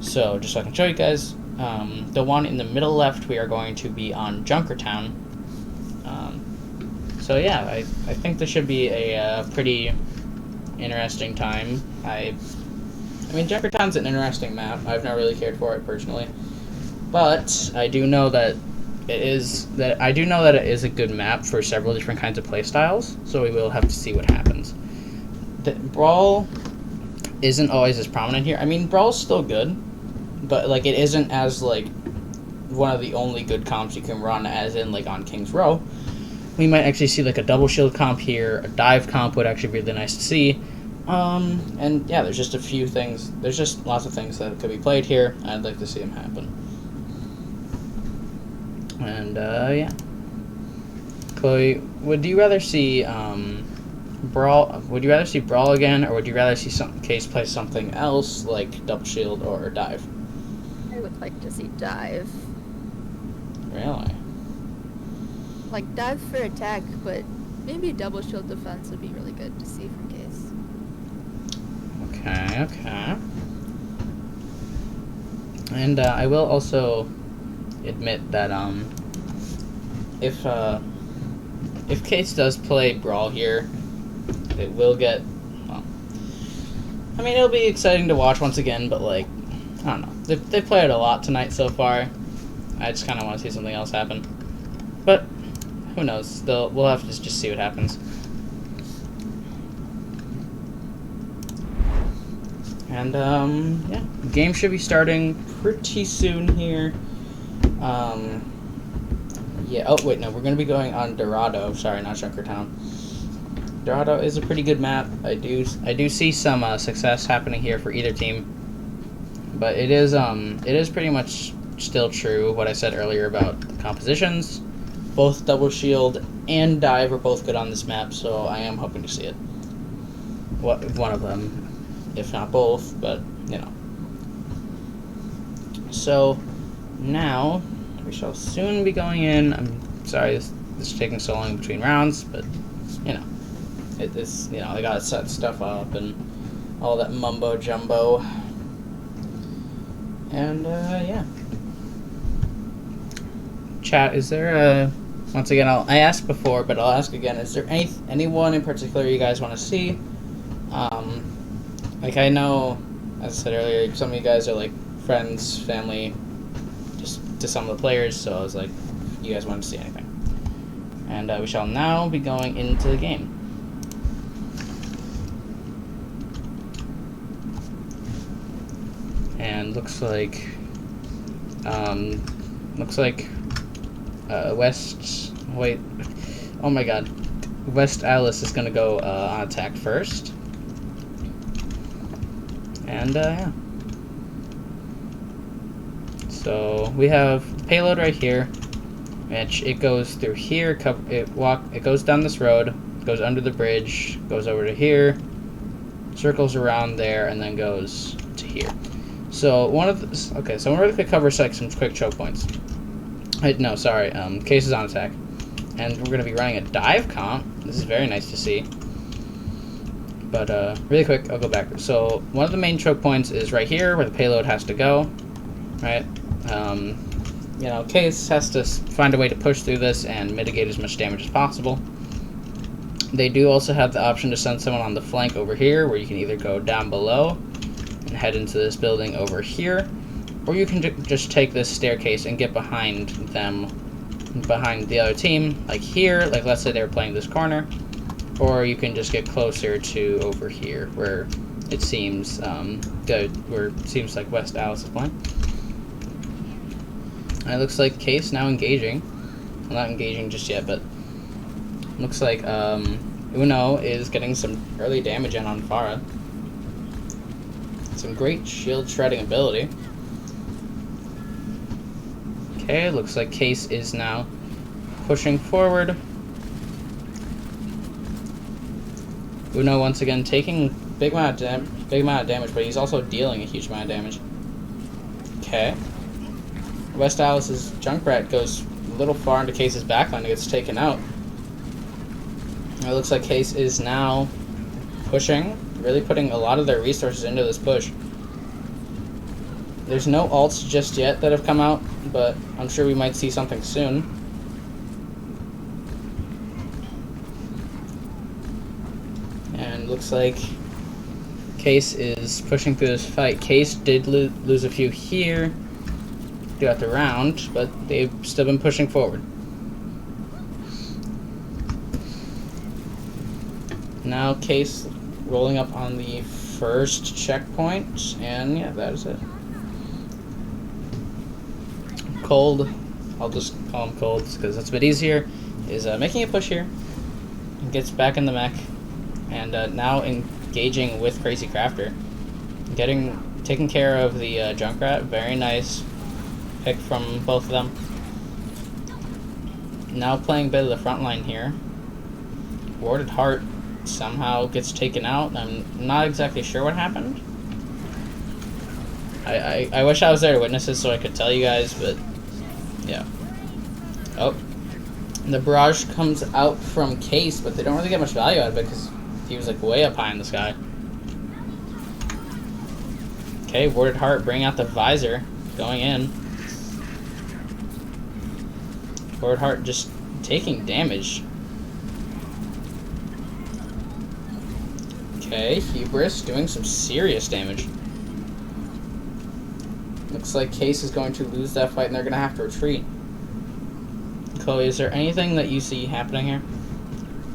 So just so I can show you guys, the one in the middle left, we are going to be on Junkertown. So yeah, I think this should be a pretty interesting time. I mean, Junkertown's an interesting map. I've not really cared for it personally, but I do know that it is a good map for several different kinds of play styles. So we will have to see what happens. The Brawl isn't always as prominent here. I mean, Brawl's still good, but like it isn't as like one of the only good comps you can run, as in like on King's Row. We might actually see like a double shield comp here. A dive comp would actually be really nice to see. And yeah, there's just a few things. There's just lots of things that could be played here. I'd like to see them happen. And yeah, Chloe, would you rather see Brawl? Would you rather see Brawl again, or would you rather see Case play something else like double shield or dive? I would like to see dive. Really? like dive for attack, but maybe double shield defense would be really good to see from Case. Okay, okay. And I will also admit that if Case does play Brawl here, it will get, well, I mean, it'll be exciting to watch once again, but like, I don't know. They've played a lot tonight so far. I just kind of want to see something else happen. But who knows? We'll have to just see what happens. And yeah, the game should be starting pretty soon here. Yeah. Oh wait, no, we're gonna be going on Dorado. Sorry, not Junkertown. Dorado is a pretty good map. I do see some success happening here for either team, but it is pretty much still true what I said earlier about the compositions. Both double shield and dive are both good on this map, so I am hoping to see it. One of them, if not both, but you know. So now we shall soon be going in. I'm sorry this is taking so long between rounds, but you know, they gotta set stuff up and all that mumbo jumbo. And yeah. Chat, is there once again, I asked before, but I'll ask again, is there anyone in particular you guys want to see? Like, I know, as I said earlier, some of you guys are like friends, family, just to some of the players, so I was like, you guys want to see anything. And we shall now be going into the game. And looks like West Allis is gonna go on attack first. And yeah. So we have payload right here, which it goes through here. It goes down this road, goes under the bridge, goes over to here, circles around there, and then goes to here. So so we're really gonna cover some quick choke points. No, sorry. Case is on attack, and we're gonna be running a dive comp. This is very nice to see. But really quick, I'll go back. So one of the main choke points is right here, where the payload has to go. Right. You know, Case has to find a way to push through this and mitigate as much damage as possible. They do also have the option to send someone on the flank over here, where you can either go down below and head into this building over here, or you can just take this staircase and get behind them, behind the other team, like here, like let's say they were playing this corner, or you can just get closer to over here, where it seems where it seems like West Allis is playing. And it looks like Case now engaging. Well, not engaging just yet, but looks like Uno is getting some early damage in on Farah. Some great shield shredding ability. Okay, looks like Case is now pushing forward. Uno once again taking big amount of damage, but he's also dealing a huge amount of damage. Okay. West Allis's Junkrat goes a little far into Case's backline and gets taken out. It looks like Case is now pushing, really putting a lot of their resources into this push. There's no ults just yet that have come out, but I'm sure we might see something soon. And looks like Case is pushing through this fight. Case did lose a few here throughout the round, but they've still been pushing forward. Now Case rolling up on the first checkpoint, and yeah, that is it. Cold, I'll just call him Cold because that's a bit easier, is making a push here, and gets back in the mech, and now engaging with Crazy Crafter, taking care of the Junkrat. Very nice pick from both of them. Now playing a bit of the front line here. Warded Heart somehow gets taken out. I'm not exactly sure what happened. I wish I was there to witness it so I could tell you guys, but yeah. Oh, The barrage comes out from Case, but they don't really get much value out of it because he was like way up high in the sky. Okay, Warded Heart bring out the visor, going in. Warded Heart just taking damage. Okay, Hubris doing some serious damage. Looks like Case is going to lose that fight and they're going to have to retreat. Chloe, is there anything that you see happening here?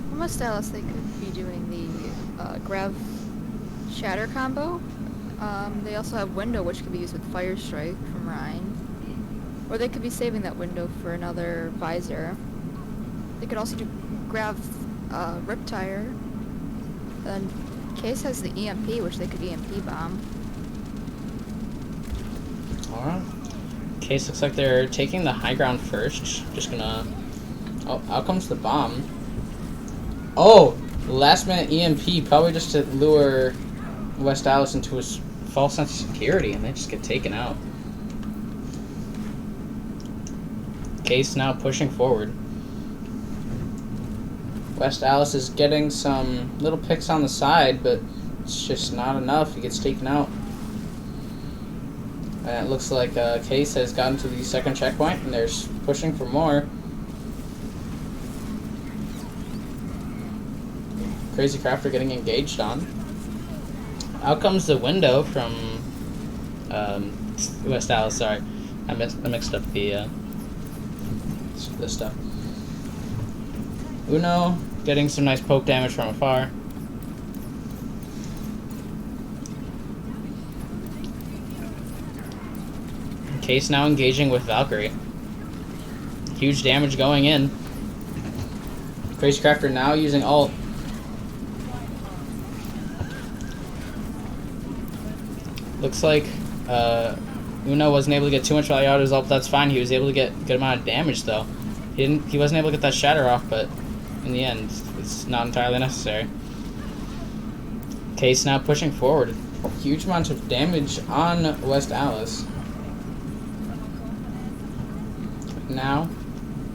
From West Allis, they could be doing the Grav Shatter combo. They also have Window, which could be used with Fire Strike from Rhine. Or they could be saving that window for another Visor. They could also do Grav Riptire. And Case has the EMP, which they could EMP bomb. Alright. Case looks like they're taking the high ground first. Just gonna... Oh, out comes the bomb. Oh! Last minute EMP, probably just to lure West Allis into a false sense of security, and they just get taken out. Case now pushing forward. West Allis is getting some little picks on the side, but it's just not enough. He gets taken out. And it looks like Case has gotten to the second checkpoint, and they're pushing for more. Crazy Crafter getting engaged on. Out comes the window from West Allis. Sorry, I mixed up the this stuff. Uno getting some nice poke damage from afar. Case now engaging with Valkyrie. Huge damage going in. Crazy Crafter now using ult. Looks like Uno wasn't able to get too much value out of his ult, but that's fine. He was able to get a good amount of damage though. He wasn't able to get that shatter off, but in the end, it's not entirely necessary. Case now pushing forward. Huge amount of damage on West Allis. Now,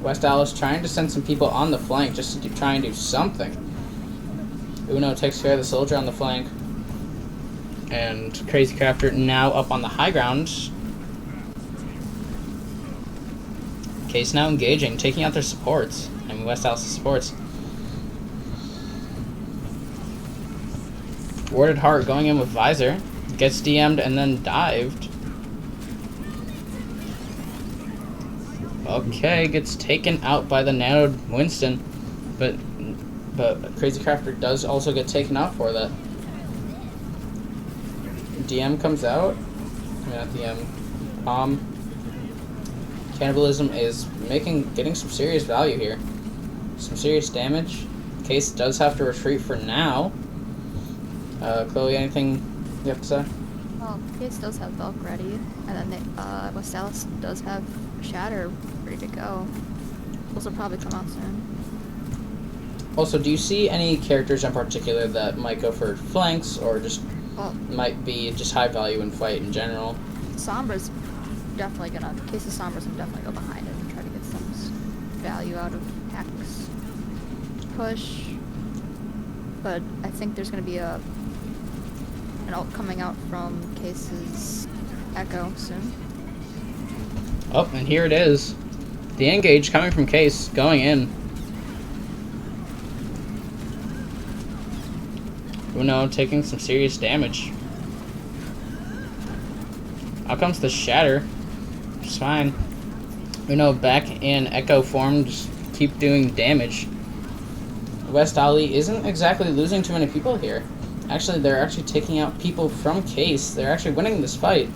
West Allis trying to send some people on the flank just to try and do something. Uno takes care of the soldier on the flank. And Crazy Crafter now up on the high ground. Case now engaging, taking out their supports. I mean, West Allis' supports. Warded Heart going in with Visor. Gets DM'd and then dived. Okay, gets taken out by the nanoed Winston. But Crazy Crafter does also get taken out for that. DM comes out. I mean, not DM. Cannibalism is getting some serious value here. Some serious damage. Case does have to retreat for now. Chloe, anything you have to say? Well, Case does have Valk ready, and then West Allis does have Shatter ready to go. Those will probably come out soon. Also, do you see any characters in particular that might go for flanks, or just might be just high value in fight in general? Sombra's definitely gonna, in case of Sombra's, I'm definitely go behind it and try to get some value out of Hack's push. But I think there's gonna be an ult coming out from Case's Echo soon. Oh, and here it is. The engage coming from Case, going in. Uno taking some serious damage. Out comes the Shatter. It's fine. Uno back in Echo form, just keep doing damage. West Allis isn't exactly losing too many people here. Actually, they're actually taking out people from Case. They're actually winning this fight.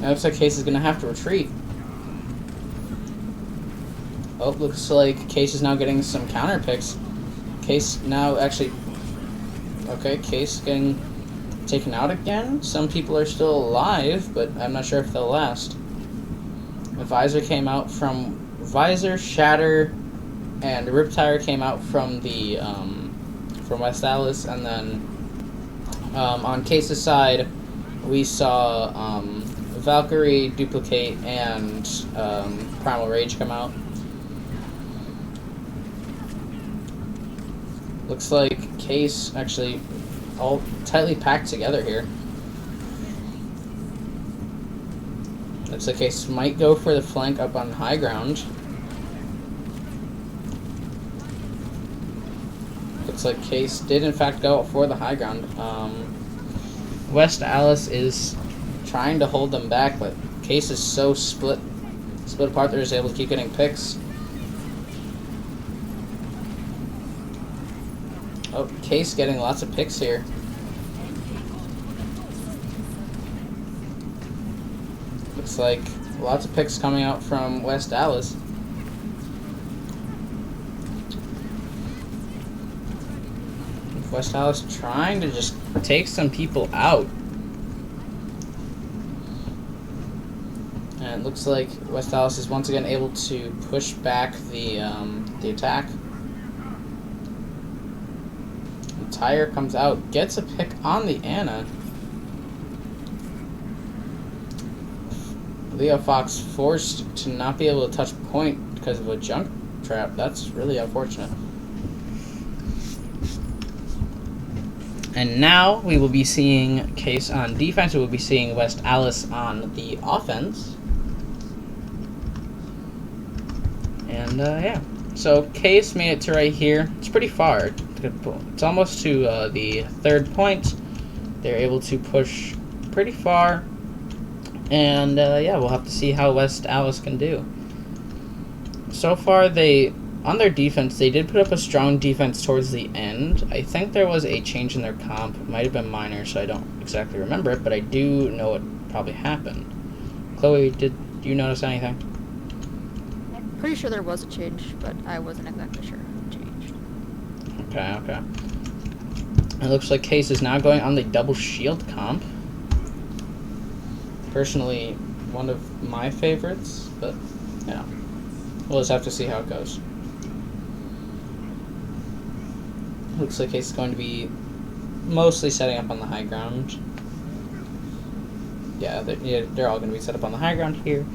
It looks like Case is going to have to retreat. Oh, looks like Case is now getting some counter picks. Case now actually... Okay, Case getting taken out again. Some people are still alive, but I'm not sure if they'll last. The Visor came out from... Visor, Shatter, and Riptire came out from the... from West Allis, and then on Case's side, we saw Valkyrie, Duplicate, and Primal Rage come out. Looks like Case actually all tightly packed together here. Looks like Case might go for the flank up on high ground. Looks like Case did in fact go for the high ground. West Allis is trying to hold them back, but Case is so split apart they're just able to keep getting picks. Oh, Case getting lots of picks here. Looks like lots of picks coming out from West Allis. West Allis trying to just take some people out. And it looks like West Allis is once again able to push back the attack. The Tire comes out, gets a pick on the Anna. Leo Fox forced to not be able to touch point because of a junk trap. That's really unfortunate. And now we will be seeing Case on defense. We will be seeing West Allis on the offense. And yeah, so Case made it to right here. It's pretty far. It's almost to the third point. They're able to push pretty far. And yeah, we'll have to see how West Allis can do. So far, on their defense, they did put up a strong defense towards the end. I think there was a change in their comp. It might have been minor, so I don't exactly remember it, but I do know what probably happened. Chloe, did you notice anything? Pretty sure there was a change, but I wasn't exactly sure it changed. Okay. It looks like Case is now going on the double shield comp. Personally, one of my favorites, but yeah, we'll just have to see how it goes. Looks like Case is going to be mostly setting up on the high ground. Yeah, they're all going to be set up on the high ground here.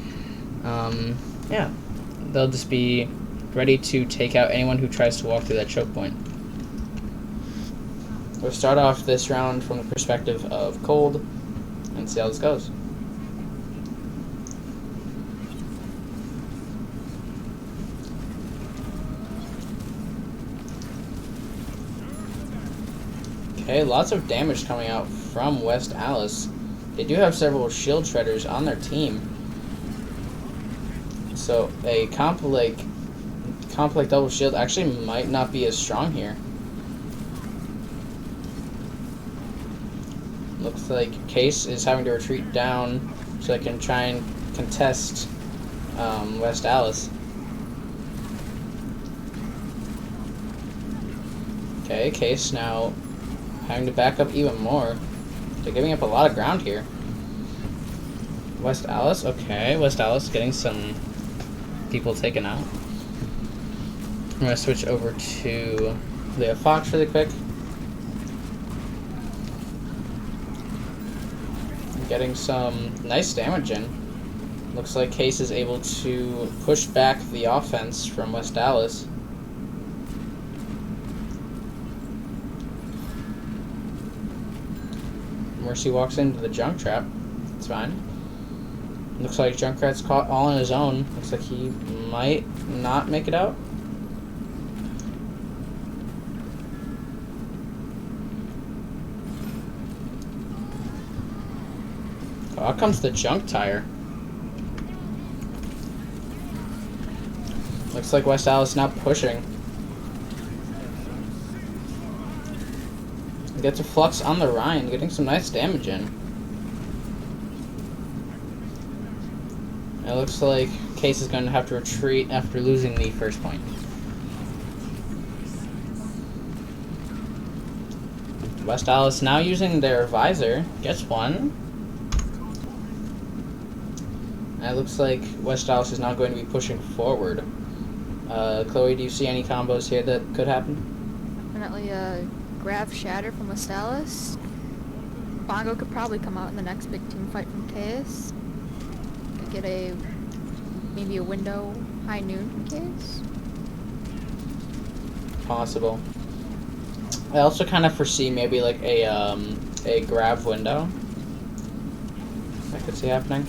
Yeah, they'll just be ready to take out anyone who tries to walk through that choke point. We'll start off this round from the perspective of Cold and see how this goes. Okay, lots of damage coming out from West Allis. They do have several shield shredders on their team. So a comp like double shield actually might not be as strong here. Looks like Case is having to retreat down so they can try and contest West Allis. Okay, Case now having to back up even more. They're giving up a lot of ground here. West Allis, okay. West Allis getting some people taken out. I'm going to switch over to Leo Fox really quick. Getting some nice damage in. Looks like Case is able to push back the offense from West Allis. Mercy walks into the junk trap. It's fine. Looks like Junkrat's caught all on his own. Looks like he might not make it out. Oh, out comes the junk tire. Looks like West Allis not pushing. Gets a flux on the Rhine, getting some nice damage in. It looks like Case is going to have to retreat after losing the first point. West Allis now using their visor, gets one. And it looks like West Allis is now going to be pushing forward. Chloe, do you see any combos here that could happen? Definitely Grav Shatter from West Allis. Bongo could probably come out in the next big team fight from Case. Could get maybe a window high noon from Case. Possible. I also kind of foresee maybe like a grab window. I could see happening.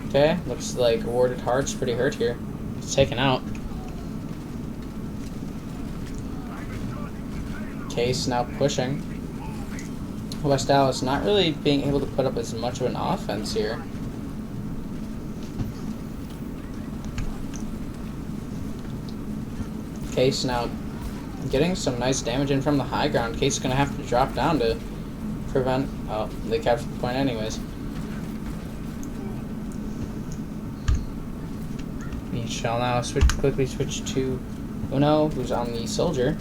Okay, looks like Warded Heart's pretty hurt here. He's taken out. Case now pushing. West Allis not really being able to put up as much of an offense here. Case now getting some nice damage in from the high ground. Case is going to have to drop down to prevent... Oh, they captured the point anyways. We shall now quickly switch to Uno, who's on the soldier.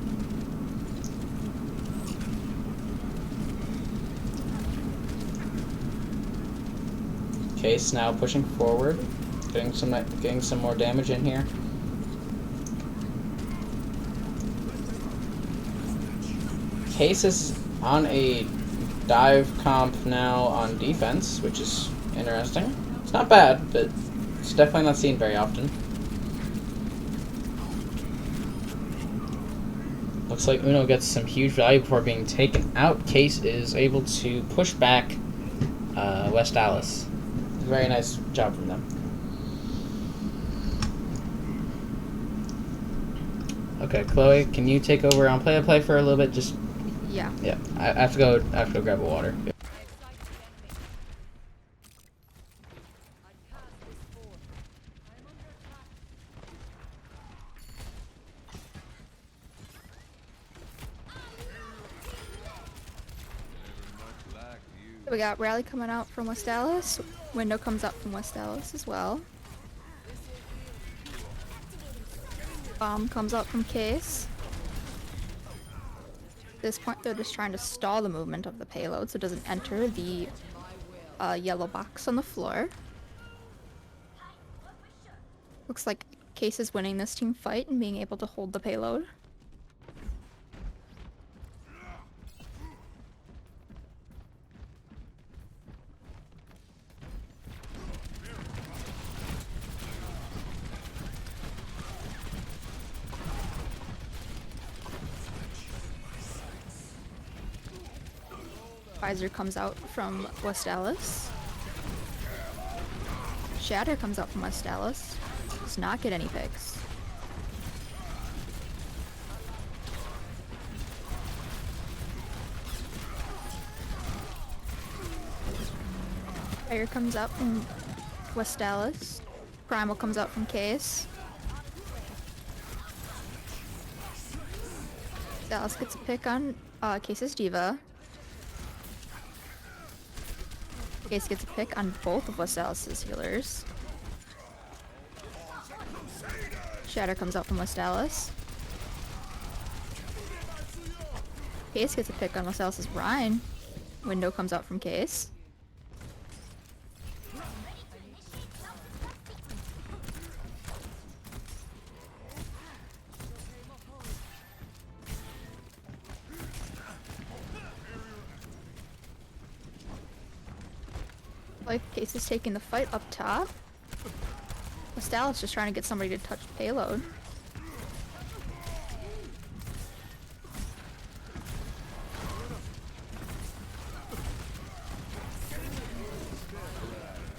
Case now pushing forward, getting some more damage in here. Case is on a dive comp now on defense, which is interesting. It's not bad, but it's definitely not seen very often. Looks like Uno gets some huge value before being taken out. Case is able to push back West Allis. Very nice job from them. Okay, Chloe, can you take over on play-to-play for a little bit? Just Yeah. yeah. I have to go. I have to go grab a water. Yeah. We got Rally coming out from West Allis. Window comes up from West Allis as well. Bomb comes out from Case. At this point, they're just trying to stall the movement of the payload so it doesn't enter the yellow box on the floor. Looks like Case is winning this team fight and being able to hold the payload. Visor comes out from West Allis. Shatter comes out from West Allis. Does not get any picks. Fire comes out from West Allis. Primal comes out from Case. Dallas gets a pick on Case's Diva. Case gets a pick on both of West Allis' healers. Shatter comes out from West Allis. Case gets a pick on West Allis' Rhine. Window comes out from Case. Like Case is taking the fight up top. West Allis just trying to get somebody to touch payload.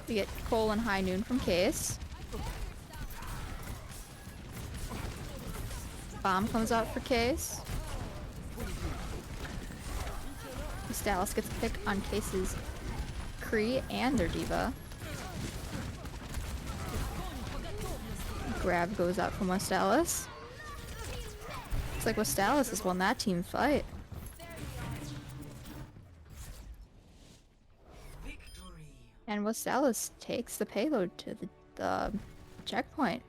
We get Cole and High Noon from Case. Bomb comes out for Case. West Allis gets a pick on Case's Kree and their Diva. Grab goes out from West Allis. Looks like West Allis has won that team fight. And West Allis takes the payload to the checkpoint.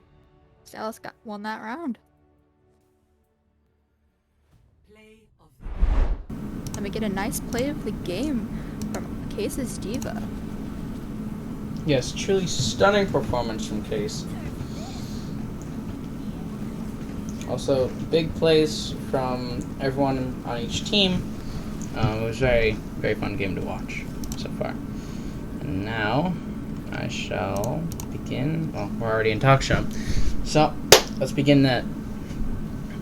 West Allis won that round. And we get a nice play of the game from Case's Diva. Yes, truly stunning performance from Case. Also, big plays from everyone on each team. It was very, very fun game to watch so far. And now, I shall begin. Well, we're already in talk show. So, let's begin that.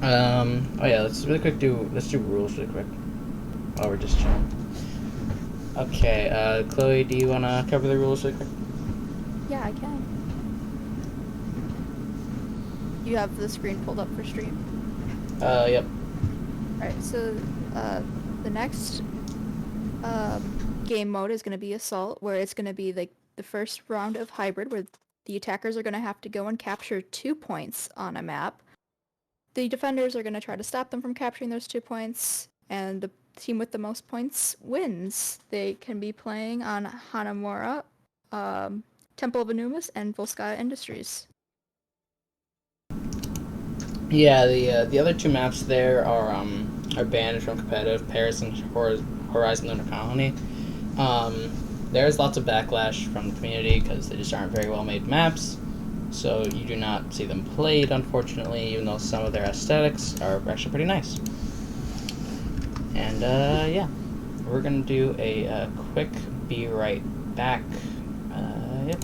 Oh yeah, let's do rules really quick. While we're just chilling. Okay, Chloe, do you wanna cover the rules really quick? Yeah, I can. You have the screen pulled up for stream. Yep. Alright, so the next game mode is going to be Assault, where it's going to be like the first round of Hybrid, where the attackers are going to have to go and capture 2 points on a map. The defenders are going to try to stop them from capturing those 2 points, and the team with the most points wins. They can be playing on Hanamura, Temple of Anumis, and Volskaya Industries. Yeah, the other two maps there are banned from competitive. Paris and Horizon Lunar Colony. There's lots of backlash from the community because they just aren't very well made maps. So you do not see them played, unfortunately, even though some of their aesthetics are actually pretty nice. And yeah, we're gonna do a quick be right back. Yep.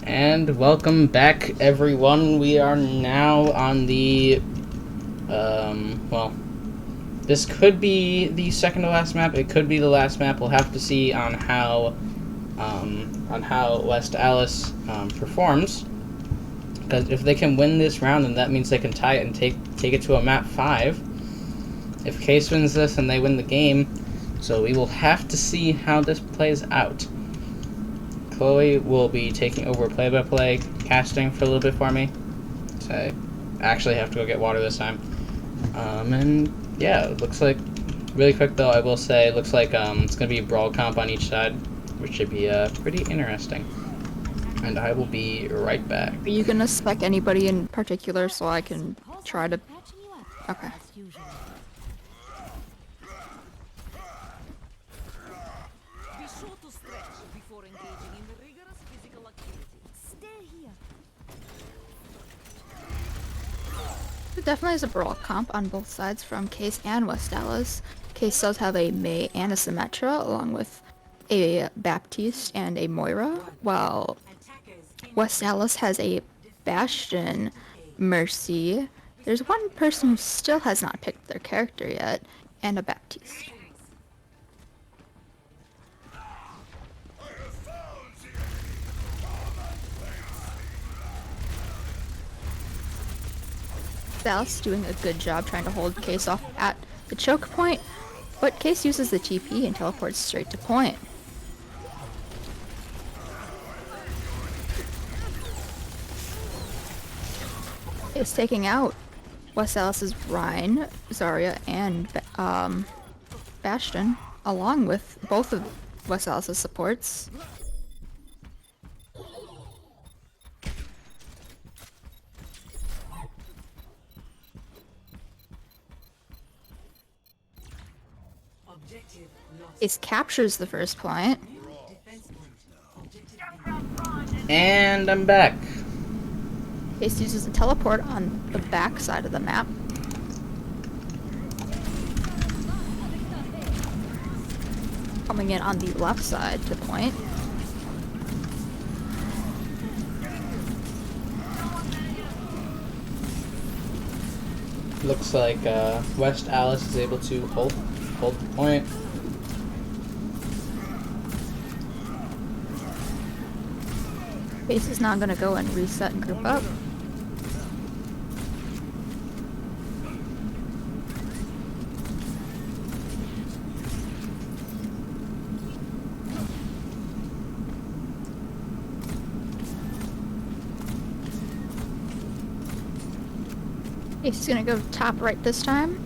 And welcome back, everyone. We are now on the, well, this could be the second to last map. It could be the last map. We'll have to see on how West Allis performs. Because if they can win this round, then that means they can tie it and take it to a map 5. If Case wins this, and they win the game. So we will have to see how this plays out. Chloe will be taking over play-by-play casting for a little bit for me. So I actually have to go get water this time. And yeah, it looks like, really quick though, I will say, it looks like it's going to be a brawl comp on each side, which should be pretty interesting. And I will be right back. Are you gonna spec anybody in particular so I can try to... Okay. There definitely is a brawl comp on both sides from Case and West Allis. Case does have a Mei and a Symmetra, along with a Baptiste and a Moira, while West Allis has a Bastion, Mercy. There's one person who still has not picked their character yet, and a Baptiste. Dallas doing a good job trying to hold Case off at the choke point, but Case uses the TP and teleports straight to point. Is taking out West Allis's Rhine, Zarya, and Bastion, along with both of West Allis's supports. Ace captures the first point. And I'm back. Ace uses a teleport on the back side of the map. Coming in on the left side to point. Looks like West Allis is able to hold the point. Ace is now going to go and reset and group up. Ace is going to go top right this time.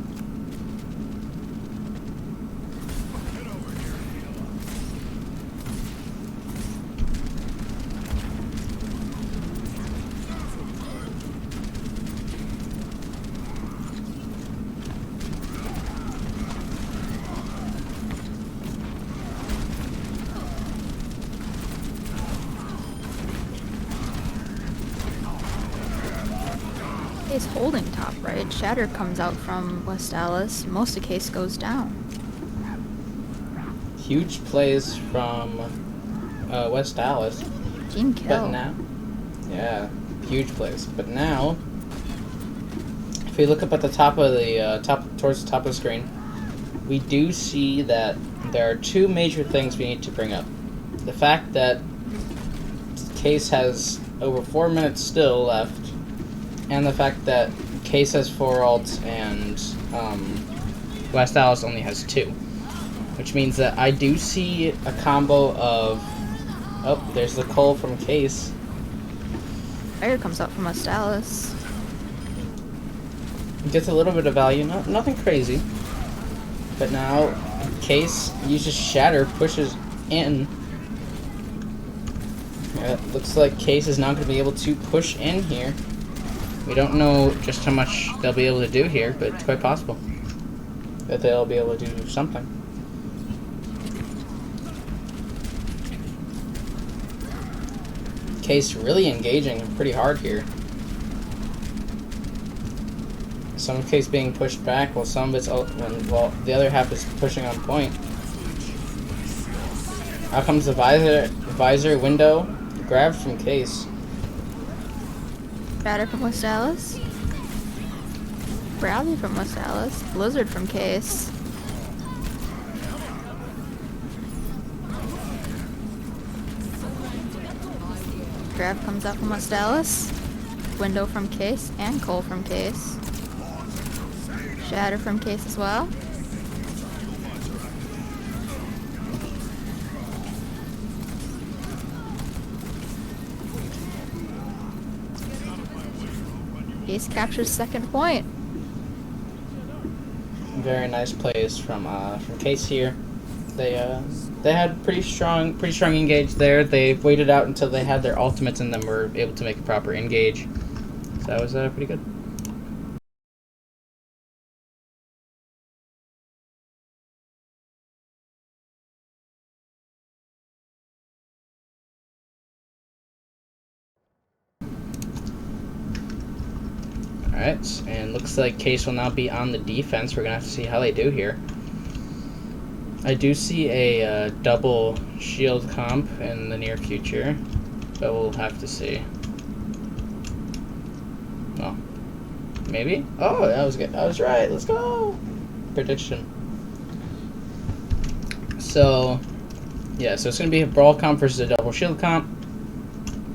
Case holding top right. Shatter comes out from West Allis. Most of Case goes down. Huge plays from West Allis. Team kill. But now, yeah, huge plays. But now, if we look up at the top of the towards the top of the screen, we do see that there are two major things we need to bring up. The fact that Case has over 4 minutes still left, and the fact that Case has 4 ults and West Allis only has 2. Which means that I do see a combo of... Oh, there's the Cole from Case. Fire comes out from West Allis. Gets a little bit of value, nothing crazy. But now, Case uses Shatter, pushes in. Yeah, it looks like Case is not going to be able to push in here. We don't know just how much they'll be able to do here, but it's quite possible that they'll be able to do something. Case really engaging pretty hard here. Some of Case being pushed back, while some of it's while the other half is pushing on point. Out comes the visor window. Grab from Case. Batter from West Allis. Bradley from West Allis. Blizzard from Case. Grab comes out from West Allis. Window from Case and Cole from Case. Shatter from Case as well. Case captures second point. Very nice plays from Case here. They had pretty strong engage there. They waited out until they had their ultimates and then were able to make a proper engage. So that was pretty good. Alright, and looks like Case will now be on the defense. We're going to have to see how they do here. I do see a double shield comp in the near future, but we'll have to see. Well, maybe? Oh, that was good. I was right. Let's go! Prediction. So, yeah, so it's going to be a brawl comp versus a double shield comp,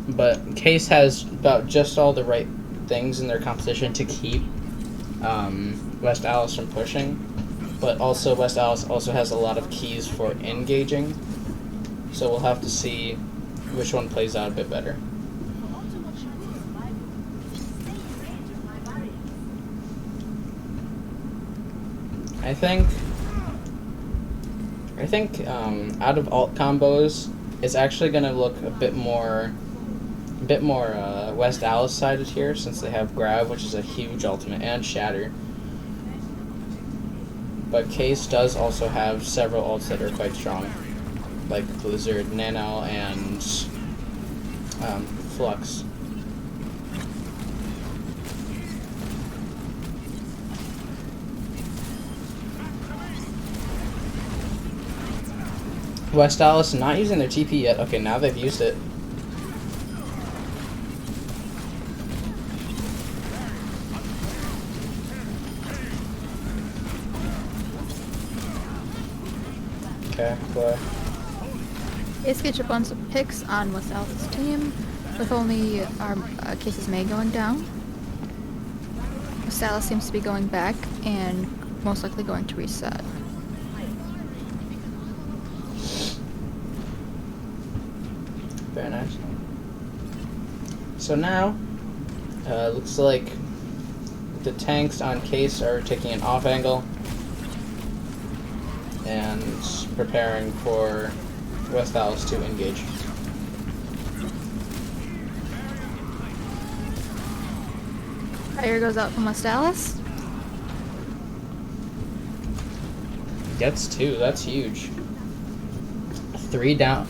but Case has about just all the right things in their composition to keep West Allis from pushing, but also West Allis also has a lot of keys for engaging, so we'll have to see which one plays out a bit better. I think out of alt combos, it's actually going to look a bit more West Allis sided here, since they have Grab, which is a huge ultimate, and Shatter. But Case does also have several ults that are quite strong, like Blizzard, Nano, and Flux. West Allis not using their TP yet. Okay, now they've used it. Okay, boy. Case gets a bunch of picks on West Allis' team, with only our Case's May going down. West Allis seems to be going back and most likely going to reset. Very nice. So now, looks like the tanks on Case are taking an off angle and preparing for West Allis to engage. Fire goes out from West Allis. Gets two, that's huge. Three now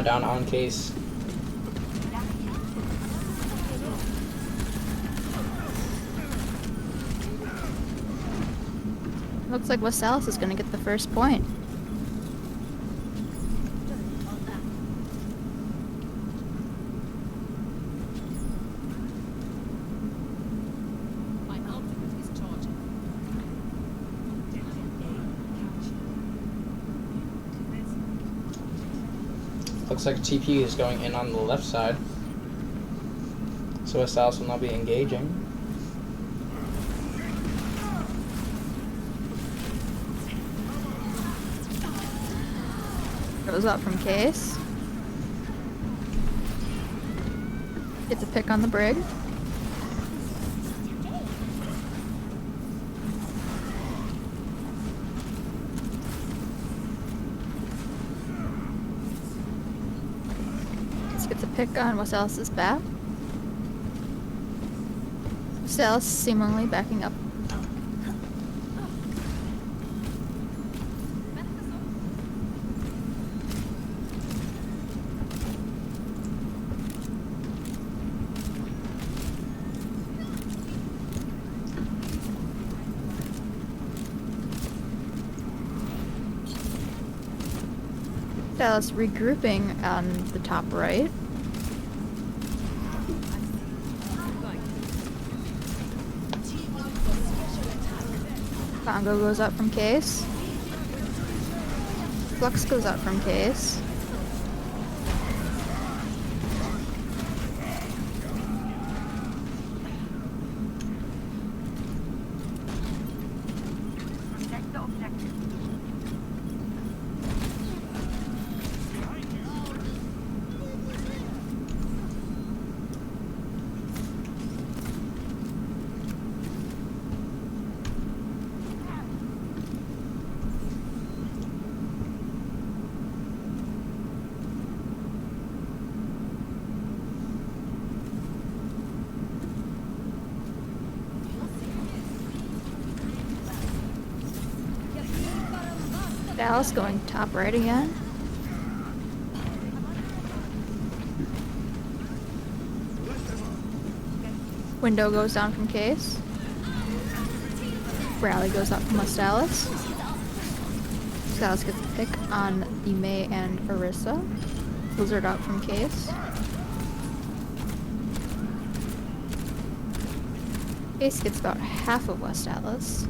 down on Case. Looks like West Allis is going to get the first point. Looks like TP is going in on the left side. So West Allis will not be engaging. Goes up from Case. Gets a pick on the brig. Gets a pick on West Allis' bat. West Allis seemingly backing up. West Allis regrouping on the top right. Congo goes out from case. Flux goes out from case. Dallas going top right again. Window goes down from case. Rally goes out from West Allis. Dallas gets a pick on the May and WIHSEA. Blizzard out from case. Case gets about half of West Allis.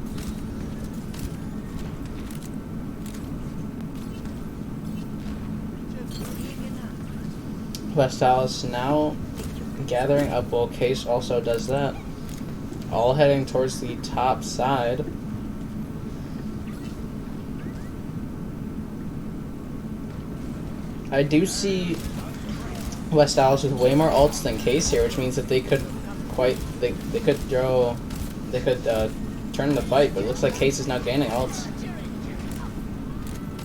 West Allis now gathering up while Case also does that. All heading towards the top side. I do see West Allis with way more ults than Case here, which means that they could turn the fight, but it looks like Case is now gaining ults.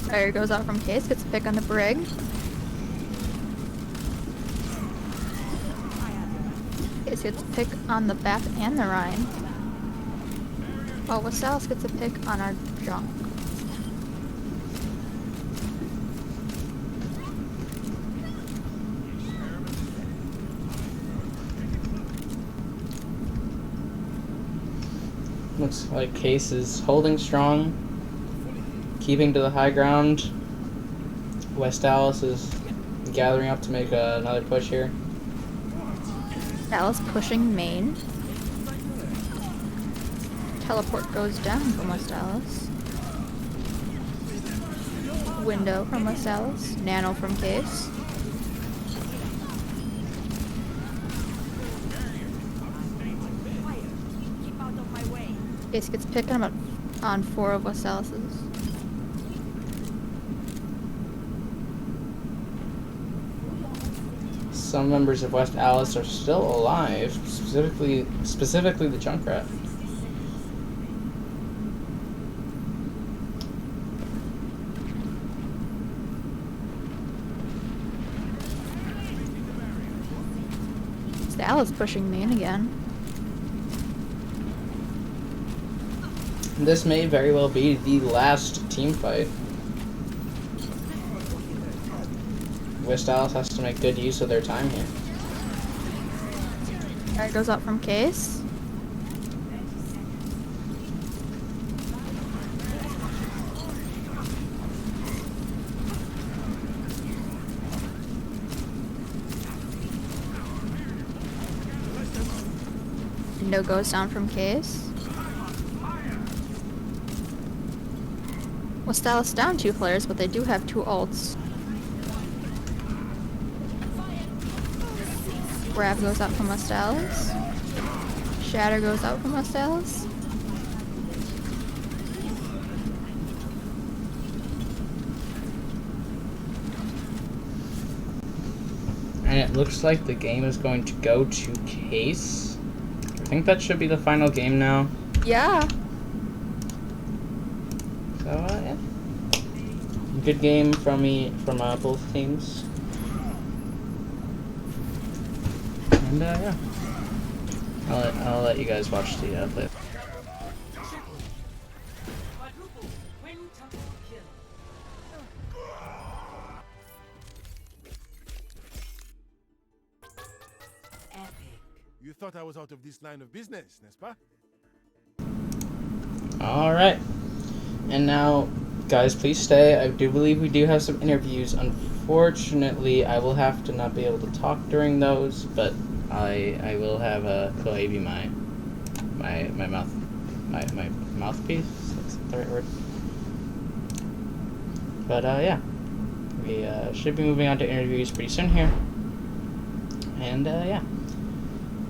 Fire goes out from case, gets a pick on the brig. Case gets a pick on the BAP and the Rhine. While West Allis gets a pick on our junk. Looks like Case is holding strong, keeping to the high ground. West Allis is gathering up to make another push here. Dallas pushing main. Teleport goes down from West Allis. Window from West Allis. Nano from case. Case gets picked on 4 of West Allis's. Some members of West Allis are still alive, specifically the Junkrat. Dallas pushing main again. This may very well be the last team fight. West Allis has to make good use of their time here. Alright, goes up from case. Window goes down from case. West Allis down 2 players, but they do have 2 ults. Grab goes out from West Allis. Shatter goes out from West Allis. And it looks like the game is going to go to Case. I think that should be the final game now. Yeah. So, yeah. Good game from both teams. And, yeah. I'll let you guys watch the play. You thought I was out of this line of business, n'est-ce pas? Alright. And now, guys, please stay. I do believe we do have some interviews. Unfortunately, I will have to not be able to talk during those, but I will have Chloe be my mouthpiece. Let's the right word. But yeah, we should be moving on to interviews pretty soon here. And yeah,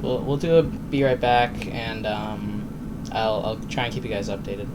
we'll do a be right back, and I'll try and keep you guys updated.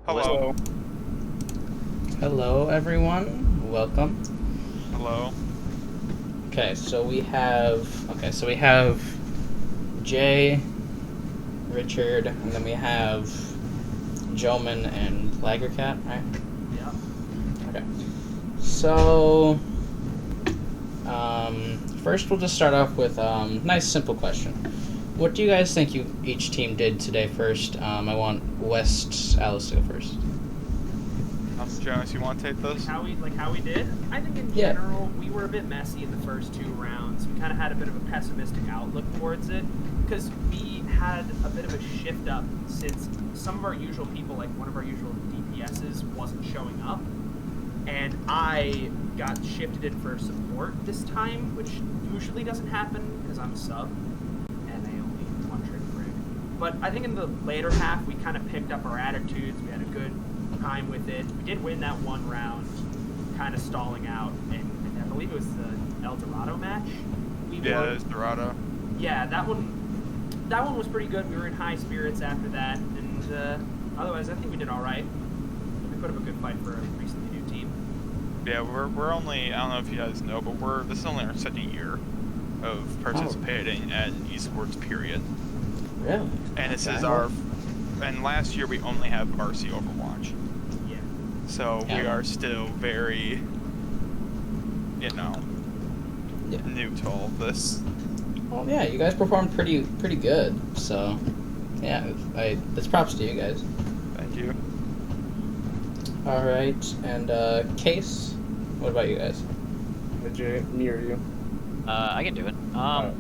Hello. Hello, everyone. Welcome. Hello. Okay, so we have Jay, Richard, and then we have Joman and Lagercat, right? Yeah. Okay. So, first we'll just start off with nice simple question. What do you guys think each team did today first? I want West Allis to go first. Jonas, you want to take this? How we did? I think in general we were a bit messy in the first 2 rounds. We kind of had a bit of a pessimistic outlook towards it because we had a bit of a shift up since some of our usual people, like one of our usual DPSs, wasn't showing up, and I got shifted in for support this time, which usually doesn't happen because I'm a sub and they only one-trick rig. But I think in the later half we kind of picked up our attitudes. We had a good time with it. We did win that 1 round, kind of stalling out, and I believe it was the El Dorado match. Yeah, it was Dorado. Yeah, that one was pretty good. We were in high spirits after that, and otherwise I think we did all right. We put up a good fight for a recently new team. Yeah, we're only, I don't know if you guys know, but this is only our 2nd year of participating at esports, period. Really? And this is and last year we only have RC Overwatch. Yeah. So we are still very, new to all of this. Well, yeah, you guys performed pretty good. So, yeah, it's props to you guys. Thank you. All right, and Case, what about you guys? Me or you? I can do it. I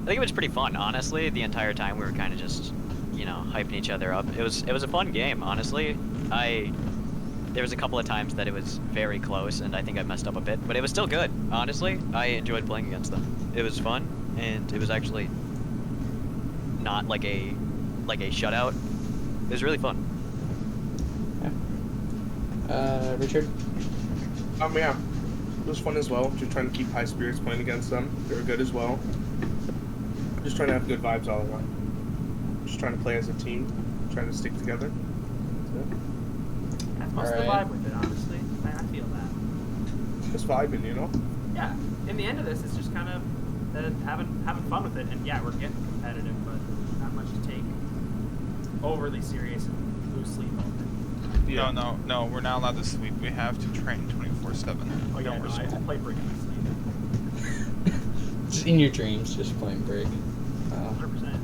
think it was pretty fun, honestly. The entire time we were kind of just, hyping each other up. It was a fun game, honestly. There was a couple of times that it was very close, and I think I messed up a bit, but it was still good, honestly. I enjoyed playing against them. It was fun, and it was actually not like a shutout. It was really fun. Yeah. Richard? Yeah. It was fun as well. Just trying to keep high spirits playing against them. They were good as well. Just trying to have good vibes all around. Just trying to play as a team. Trying to stick together. That's most of the vibe with it, honestly. I feel that. Just vibing, Yeah. In the end of this, it's just kind of having fun with it, and yeah, we're getting competitive, but not much to take overly serious and loosely involved in. Yeah. No, we're not allowed to sleep. We have to train 24/7. Oh yeah, no, I play Brig in my sleep. Just in your dreams, just playing Brig. 100%.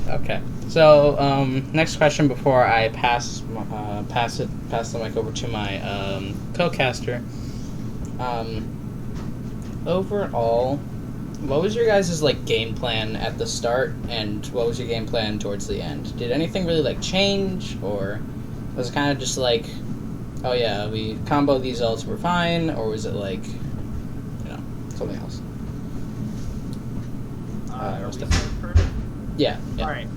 Okay. So, next question before I pass the mic over to my co-caster. Overall, what was your guys' game plan at the start, and what was your game plan towards the end? Did anything really change, or was it kind of just oh yeah, we combo these ults, we're fine, or was it something else? Yeah. All right.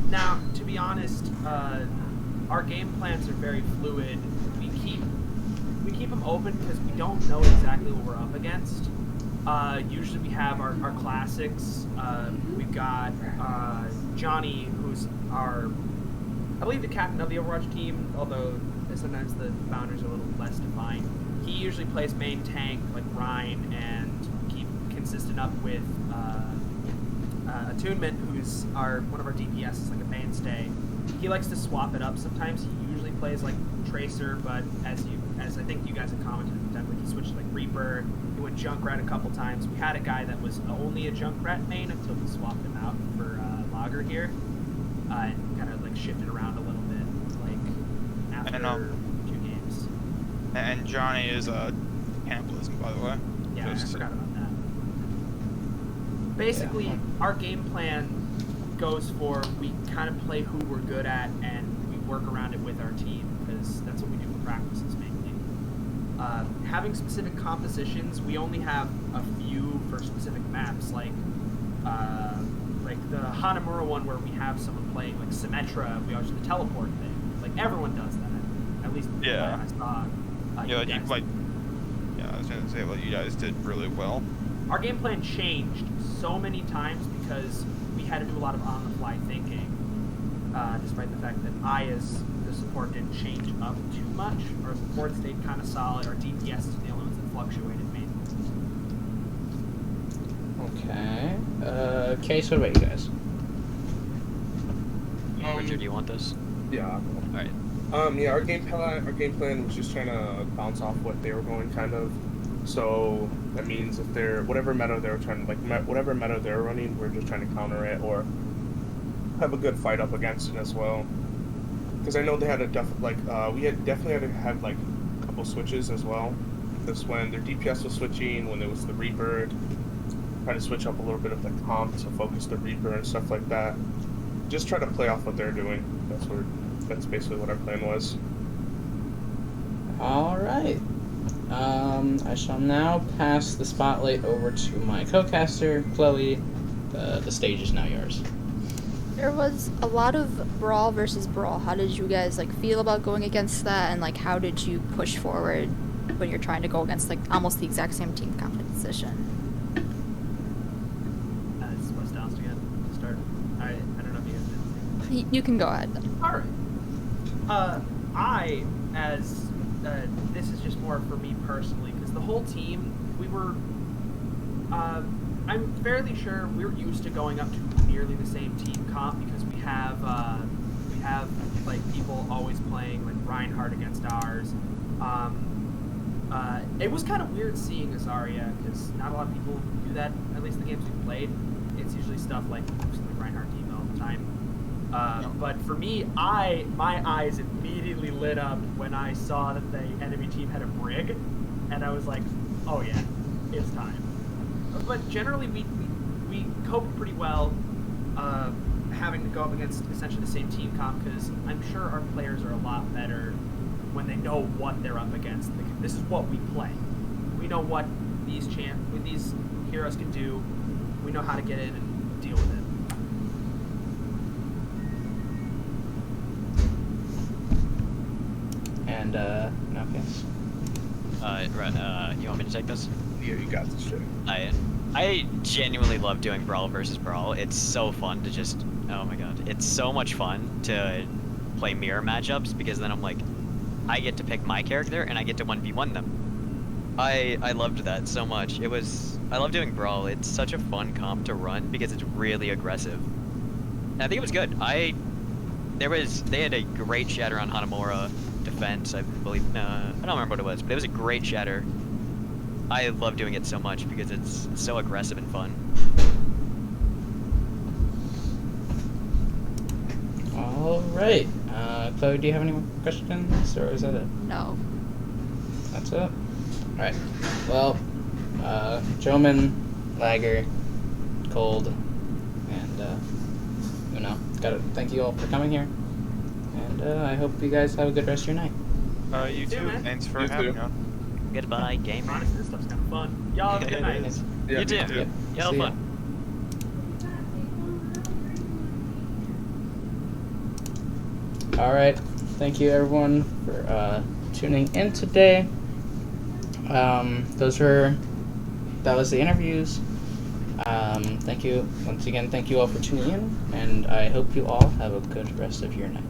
Now, to be honest, our game plans are very fluid. We keep them open because we don't know exactly what we're up against. Usually we have our classics. We've got Johnny, who's I believe the captain of the Overwatch team, although sometimes the founders are a little less defined. He usually plays main tank like Ryan, and keep consistent up with Attunement, who's one of our DPS, like a mainstay. He likes to swap it up sometimes. He usually plays Tracer, but as I think you guys have commented, he switched to Reaper. He went Junkrat a couple times. We had a guy that was only a Junkrat main until we swapped him out for Lager here, and kind of shifted around a little bit after 2 games. And Johnny is cannibalism, by the way. Yeah, I forgot about that. Basically, our game plan goes for we kind of play who we're good at, and we work around it with our team, because that's what we do for practices mainly. Having specific compositions, we only have a few for specific maps, like the Hanamura one where we have someone playing Symmetra. We always do the teleport thing. Everyone does that. At least I saw. I was gonna say you guys did really well. Our game plan changed so many times because we had to do a lot of on-the-fly thinking. despite the fact that I, as the support, didn't change up too much. Our support stayed kind of solid. Our DPS is the only ones that fluctuated mainly. Okay. Case, what about you guys? Richard, do you want this? Yeah. Alright. Yeah, our game plan was just trying to bounce off what they were going, kind of. So that means if they're whatever meta they're trying to whatever meta they're running, we're just trying to counter it or have a good fight up against it as well. Because I know they had we had definitely had to have like a couple switches as well. This when their DPS was switching, when it was the Reaper, try to switch up a little bit of the comp to focus the Reaper and stuff like that. Just try to play off what they're doing. That's basically what our plan was. All right. I shall now pass the spotlight over to my co-caster, Chloe. The stage is now yours. There was a lot of brawl versus brawl. How did you guys feel about going against that, and how did you push forward when you're trying to go against almost the exact same team composition? It's West Allis again. To start. I don't know if you guys did. You can go ahead then. All right. This is just more for me personally, because the whole team, we were, I'm fairly sure we're used to going up to nearly the same team comp, because we have people always playing Reinhardt against ours. It was kind of weird seeing Azaria, because not a lot of people do that, at least the games we've played. It's usually stuff like Reinhardt team all the time. But for me, my eyes immediately lit up when I saw that the enemy team had a brig, and I was like, oh yeah, it's time. But generally, we coped pretty well, having to go up against essentially the same team comp, because I'm sure our players are a lot better when they know what they're up against. This is what we play. We know what these heroes can do. We know how to get in and deal with it. And no case. You want me to take this? Yeah, you got this shit. I genuinely love doing brawl versus brawl. It's so fun to just, oh my god, it's so much fun to play mirror matchups, because then I'm like, I get to pick my character and I get to 1v1 them. I loved that so much. I love doing brawl. It's such a fun comp to run because it's really aggressive. And I think it was good. They had a great shatter on Hanamura defense, I believe. No, I don't remember what it was, but it was a great shatter. I love doing it so much because it's so aggressive and fun. All right. Chloe, do you have any more questions, or is that it? No. That's it? All right. Well, Joman, Lager, Cold, and Uno. Gotta thank you all for coming here. And I hope you guys have a good rest of your night. You too. man. Thanks for You having too. us. Goodbye, gamer. Honestly, this stuff's kind of fun. Y'all have a good night. Yeah, You too. me too. You have See ya. fun. All right. Thank you, everyone, for tuning in today. That was the interviews. Thank you once again. Thank you all for tuning in, and I hope you all have a good rest of your night.